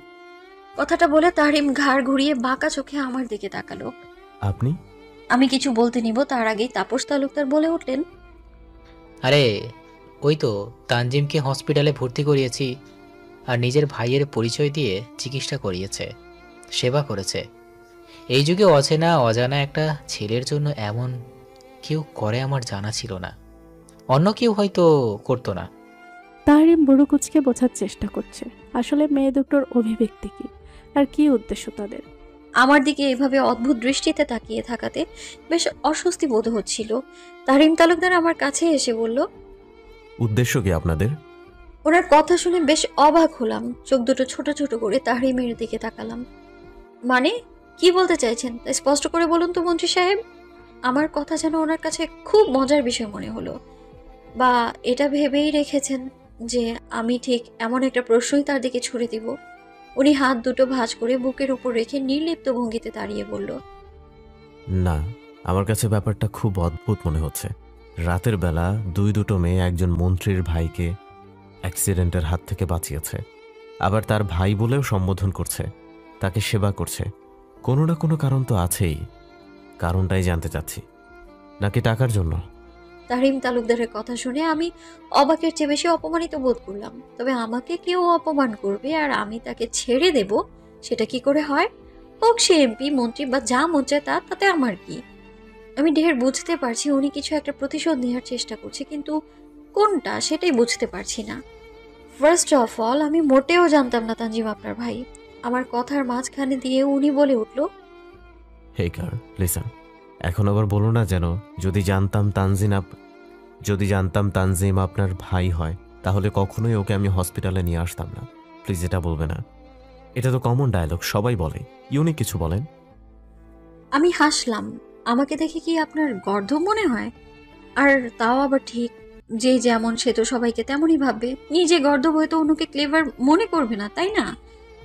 কথাটা বলে তাহরিম ঘাড় ঘুরিয়ে বাঁকা চোখে আমার দিকে তাকালো। আপনি? আমি কিছু বলতে নিব তার আগেই তাপস তালুকদার বলে উঠলেন, আরে ওই তো তানজিমকে হসপিটালে ভর্তি করিয়েছি, আর নিজের ভাইয়ের পরিচয় দিয়ে চিকিৎসা করিয়েছে, সেবা করেছে। এই যুগে অচেনা অজানা একটা ছেলের জন্য এমন কেউ করে আমার জানা ছিল না। অন্য কেউ হয়তো করতো না। তাহরিম বুড়ো কুচকে বোঝার চেষ্টা করছে আসলে মেয়ে দুটোর অভিব্যক্তি কি আর কি উদ্দেশ্য তাদের। আমার দিকে এভাবে অদ্ভুত দৃষ্টিতে তাকিয়ে থাকাতে বেশ অস্বস্তি বোধ হচ্ছিল। তাহরিম তালুকদার আমার কাছে এসে বলল, উদ্দেশ্য কি আপনাদের? ওনার কথা শুনে বেশ অবাক হলাম। চোখ দুটো ছোট ছোট করে তাহরিমের দিকে তাকালাম। মানে কি বলতে চাইছেন তা স্পষ্ট করে বলুন তো মন্ত্রী সাহেব। আমার কথা যেন ওনার কাছে খুব মজার বিষয় মনে হলো, বা এটা ভেবেই রেখেছেন যে আমি ঠিক এমন একটা প্রশ্নই তার দিকে ছুড়ে দিব। উনি হাত দুটো ভাঁজ করে বুকের উপর রেখে নির্লিপ্ত ভঙ্গিতে দাঁড়িয়ে বলল, না, আমার কাছে ব্যাপারটা খুব অদ্ভুত মনে হচ্ছে। রাতের বেলা দুটো মেয়ে একজন মন্ত্রীর ভাইকে অ্যাক্সিডেন্টের হাত থেকে বাঁচিয়েছে, আবার তার ভাই বলেও সম্বোধন করছে, তাকে সেবা করছে। কোনো না কোনো কারণ তো আছেই। কারণটাই জানতে চাচ্ছি। নাকি টাকার জন্য? তাহরিম তালুকদারের কথা শুনে আমি অবাকের চেয়ে বেশি অপমানিত বোধ করলাম। তবে আমাকে কেউ অপমান করবে আর আমি তাকে ছেড়ে দেব, সেটা কি করে হয়? হোক সে এমপি, মন্ত্রী বা যা মন চায় তাতে আমার কি? আমি ঢের বুঝতে পারছি উনি কিছু একটা প্রতিশোধ নেওয়ার চেষ্টা করছে, কিন্তু কোনটা সেটাই বুঝতে পারছি না। ফার্স্ট অফ অল, আমি মোটেও জানতাম না তানজিম আপনার ভাই। আমার কথার মাঝখানে দিয়ে উনি বলে উঠল, হে গার্ল লিসন, এখন আবার বলো না যেন যদি জানতাম তানজিম আপনার ভাই হয় তাহলে কখনোই ওকে আমি হসপিটালে নিয়ে আসতাম না। প্লিজ এটা বলবে না, এটা তো কমন ডায়লগ, সবাই বলে, ইউনিক কিছু বলেন। আমি হাসলাম। আমাকে দেখে কি আপনার গর্ধব মনে হয়? আর তাও আবার ঠিক, যে যেমন সে তো সবাইকে তেমনই ভাববে। নিজে গর্ধব হয়তো অন্যকে ক্লেভার মনে করবে না, তাই না?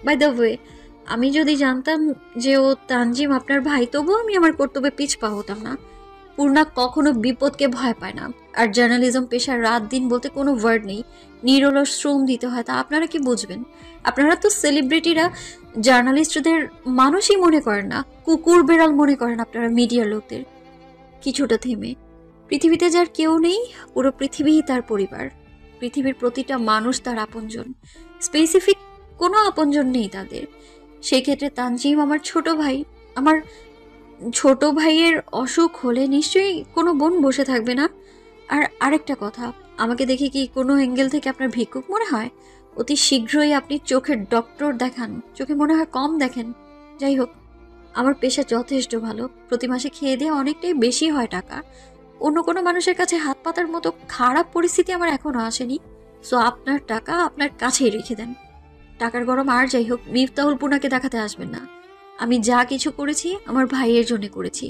বাই দ্য ওয়ে, আমি যদি জানতাম যে ও তানজিম আপনার ভাই, তবুও আমি আমার কর্তব্যে পিছপা হতাম না। পূর্ণা কখনো বিপদকে ভয় পায় না। আর জার্নালিজম পেশার রাত দিন বলতে কোনো ওয়ার্ড নেই, নিরলস শ্রম দিতে হয়। তা আপনারা কি বুঝবেন? আপনারা তো সেলিব্রিটিরা জার্নালিস্টদের মানুষই মনে করেন না, কুকুর বেড়াল মনে করেন আপনারা মিডিয়ার লোকদের। কিছুটা থেমে, পৃথিবীতে যার কেউ নেই, পুরো পৃথিবীই তার পরিবার। পৃথিবীর প্রতিটা মানুষ তার আপনজন, স্পেসিফিক কোনো আপনজন নেই তাদের। সেই ক্ষেত্রে তানজিম আমার ছোট ভাই। আমার ছোট ভাইয়ের অসুখ হলে নিশ্চয়ই কোনো বোন বসে থাকবে না। আর আরেকটা কথা, আমাকে দেখে কি কোনো অ্যাঙ্গেল থেকে আপনার ভিক্ষুক মনে হয়? অতি শীঘ্রই আপনি চোখের ডক্টর দেখান, চোখে মনে হয় কম দেখেন। যাই হোক, আমার পেশা যথেষ্ট ভালো, প্রতি মাসে খেয়ে দিয়ে অনেকটাই বেশি হয় টাকা। অন্য কোনো মানুষের কাছে হাত পাতার মতো খারাপ পরিস্থিতি আমার এখনো আসেনি। সো আপনার টাকা আপনার কাছেই রেখে দেন। টাকার গরম আর যাই হোক, মিফতাহুল পূর্ণাকে দেখাতে আসবেন না। আমি যা কিছু করেছি আমার ভাইয়ের জন্য করেছি।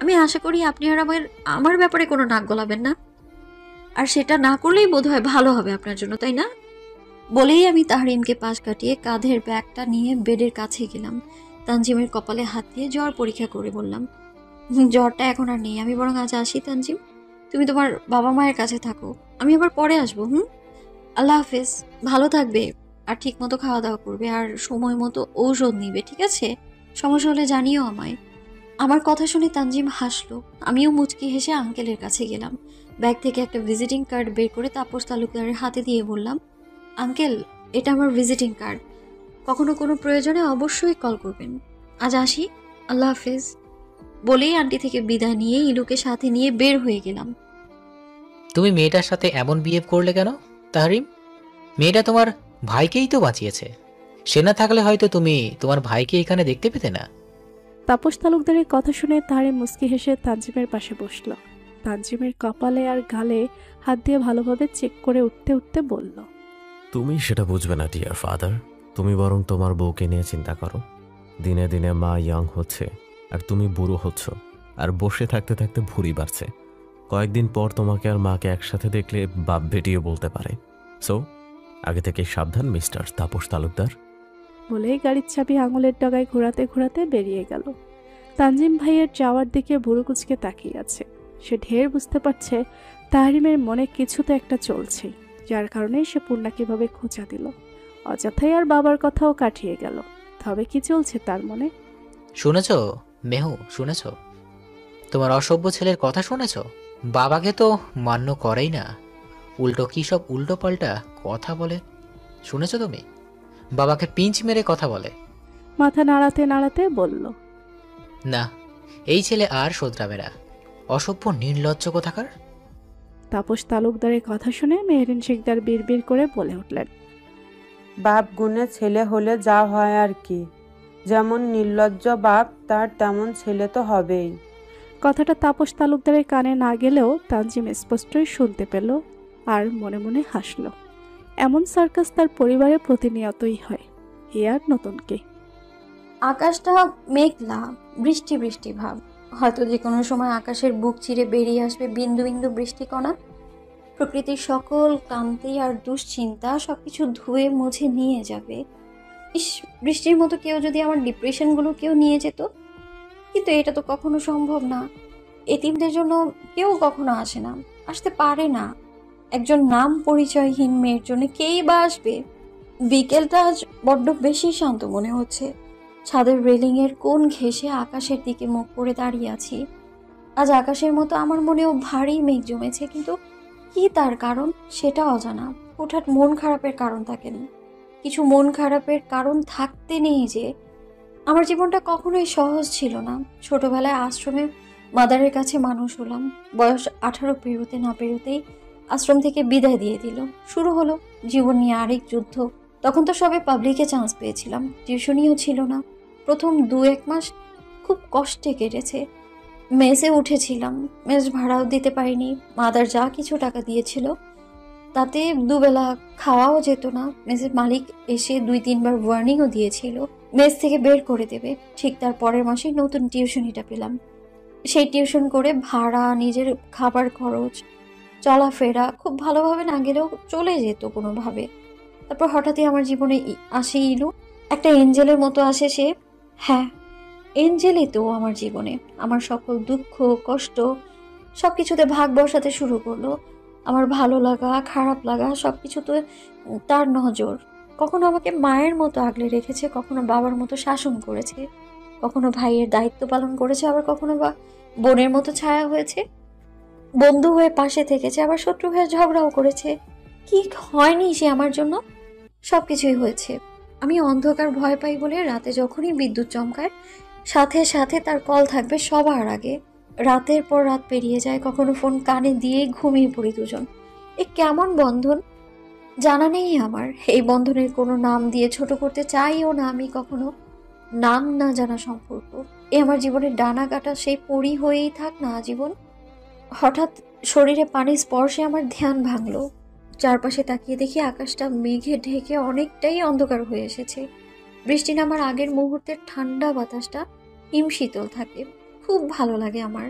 আমি আশা করি আপনি আর আমার ব্যাপারে কোনো নাক গলাবেন না। আর সেটা না করলেই বোধহয় ভালো হবে আপনার জন্য, তাই না? বলেই আমি তাহরিমকে পাশ কাটিয়ে কাঁধের ব্যাগটা নিয়ে বেডের কাছে গেলাম। তানজিমের কপালে হাত দিয়ে জ্বর পরীক্ষা করে বললাম, জ্বরটা এখন আর নেই, আমি বরং আজ আসি। তানজিম, তুমি তোমার বাবা মায়ের কাছে থাকো, আমি আবার পরে আসবো। আল্লাহ হাফেজ, ভালো থাকবে। আর ঠিক মতো খাওয়া দাওয়া করবে, আর সময় মতো ঔষধ নিবে, ঠিক আছে? সমস্যা হলে জানিও আমায়। আমার কথা শুনে তানজিম হাসলো। আমিও মুচকি হেসে আঙ্কেলের কাছে গেলাম। ব্যাগ থেকে একটা ভিজিটিং কার্ড বের করে তাপস তালুকদারের হাতে দিয়ে বললাম, আঙ্কেল, এটা আমার ভিজিটিং কার্ড, কখনো কোনো প্রয়োজনে অবশ্যই কল করবেন। আজ আসি, আল্লাহ হাফেজ। বলেই আন্টি থেকে বিদায় নিয়ে ইলুকে সাথে নিয়ে বের হয়ে গেলাম। তুমি মেয়েটার সাথে এমন বিহেভ করলে কেন তাহরিম? মেয়েটা তোমার ভাইকেই তো বাঁচিয়েছে। সে না থাকলে হয়তো তুমি তোমার ভাইকে এখানে দেখতে পেতে না। তাপস তালুকদারের কথা শুনে তাহরিম মুচকি হেসে তানজিমের পাশে বসল। তানজিমের কপালে আর গালে হাত দিয়ে ভালোভাবে চেক করে উঠতে উঠতে বলল, তুমি সেটা বুঝবে না ডিয়ার ফাদার, তুমি বরং তোমার বউকে নিয়ে চিন্তা করো। দিনে দিনে মা ইয়াং হচ্ছে আর তুমি বুড়ো হচ্ছ, আর বসে থাকতে থাকতে ভুঁড়ি বাড়ছে। কয়েকদিন পর তোমাকে আর মাকে একসাথে দেখলে বাপ বেটিও বলতে পারে। সো আগে থেকে সাবধান মিস্টার তাপস তালুকদার। বলেই গাড়ির চাবি আঙুলের ডগায় ঘোরাতে ঘোরাতে বেরিয়ে গেল। তানজিম ভাইয়ের যাওয়ার দিকে বুড়ো কুচকে তাকিয়ে আছে। সে ঢের বুঝতে পারছে তাহরিমের মনে কিছু তো একটা চলছে, যার কারণে সে পূর্ণাকে এভাবে খোঁচা দিল। অযথাই আর বাবার কথাও কাটিয়ে গেল। তবে কি চলছে তার মনে? শুনেছ মেহু, শুনেছ? তোমার অসভ্য ছেলের কথা শুনেছ? বাবাকে তো মান্য করেই না, উল্টো কি সব উল্টো পাল্টা কথা বলে। শুনেছ তুমি? বাবাকে পিঞ্চ মেরে কথা বলে। মাথা নাড়াতে নাড়াতে বলল, না, এই ছেলে আর শোধরাবে না। অসভ্য নির্লজ্জ কোথাকার। তাপস তালুকদারের কথা শুনে মেহরিন শিকদার বিড়বিড় করে বলে উঠলেন, বাপ গুণে ছেলে হলে যা হয় আর কি, যেমন নির্লজ্জ বাপ তার তেমন ছেলে তো হবেই। কথাটা তাপস তালুকদারের কানে না গেলেও তানজিম স্পষ্টই শুনতে পেল আর মনে মনে হাসল। এমন সার্কাস তার পরিবারে প্রতিনিয়তই হয়, এ আর নতুন কে। আকাশটা মেঘলা, বৃষ্টি বৃষ্টি ভাব। হয়তো যে কোনো সময় আকাশের বুক চিরে বেরিয়ে আসবে বিন্দু বিন্দু বৃষ্টিকণা। প্রকৃতির সকল ক্লান্তি আর দুশ্চিন্তা সবকিছু ধুয়ে মুছে নিয়ে যাবে। ইস, বৃষ্টির মতো কেউ যদি আমার ডিপ্রেশনগুলো কেউ নিয়ে যেত। কিন্তু এটা তো কখনো সম্ভব না। এতিমদের জন্য কেউ কখনো আসে না, আসতে পারে না। একজন নাম পরিচয়হীন মেয়ের জন্য কেই বা আসবে? বিকেলটা আজ বড্ড বেশি শান্ত মনে হচ্ছে। ছাদের রেলিংয়ের কোণ ঘেঁষে আকাশের দিকে মুখ করে দাঁড়িয়ে আছি। আজ আকাশের মতো আমার মনেও ভারী মেঘ জমেছে, কিন্তু কি তার কারণ সেটা অজানা। হঠাৎ মন খারাপের কারণ থাকে না, কিছু মন খারাপের কারণ থাকতে নেই যে। আমার জীবনটা কখনোই সহজ ছিল না। ছোটবেলায় আশ্রমে মাদারের কাছে মানুষ হলাম। বয়স 18 পেরোতে না পেরোতেই আশ্রম থেকে বিদায় দিয়ে দিল। শুরু হলো জীবন নিয়ে আরেক যুদ্ধ। তখন তো সবে পাবলিকে চান্স পেয়েছিলাম, টিউশনিও ছিল না। প্রথম 2-1 মাস খুব কষ্টে কেটেছে। মেসে উঠেছিলাম, মেস ভাড়াও দিতে পারিনি। মাদার যা কিছু টাকা দিয়েছিল তাতে দুবেলা খাওয়াও যেত না। মেসের মালিক এসে 2-3 বার ওয়ার্নিংও দিয়েছিল মেস থেকে বের করে দেবে। ঠিক তার পরের মাসে নতুন টিউশনিটা পেলাম। সেই টিউশন করে ভাড়া, নিজের খাবার খরচ, চলাফেরা খুব ভালোভাবে না গেলেও চলে যেত কোনোভাবে। তারপর হঠাৎই আমার জীবনে আসে ইলু। একটা এঞ্জেলের মতো আসে সে। হ্যাঁ, এঞ্জেলই তো আমার জীবনে। আমার সকল দুঃখ কষ্ট সবকিছুতে ভাগ বসাতে শুরু করলো। আমার ভালো লাগা খারাপ লাগা সবকিছুতে তার নজর। কখনো আমাকে মায়ের মতো আগলে রেখেছে, কখনো বাবার মতো শাসন করেছে, কখনো ভাইয়ের দায়িত্ব পালন করেছে, আবার কখনো বা বোনের মতো ছায়া হয়েছে। বন্ধু হয়ে পাশে থেকেছে, আবার শত্রু হয়ে ঝগড়াও করেছে। কি হয়নি সে আমার জন্য? সবকিছুই হয়েছে। আমি অন্ধকার ভয় পাই বলে রাতে যখনই বিদ্যুৎ চমকায় সাথে সাথে তার কল থাকবে সবার আগে। রাতের পর রাত পেরিয়ে যায়, কখনো ফোন কানে দিয়েই ঘুমিয়ে পড়ি দুজন। এ কেমন বন্ধন জানা নেই আমার। এই বন্ধনের কোনো নাম দিয়ে ছোট করতে চাইও না আমি কখনো। নাম না জানা সম্পর্ক এ আমার জীবনের ডানা কাটা সেই পরি হয়েই থাক না আজীবন। হঠাৎ শরীরে পানির স্পর্শে আমার ধ্যান ভাঙলো। চারপাশে তাকিয়ে দেখি আকাশটা মেঘে ঢেকে অনেকটাই অন্ধকার হয়ে এসেছে। বৃষ্টি নামার আগের মুহূর্তের ঠান্ডা বাতাসটা হিমশীতল থাকে। খুব ভালো লাগে আমার।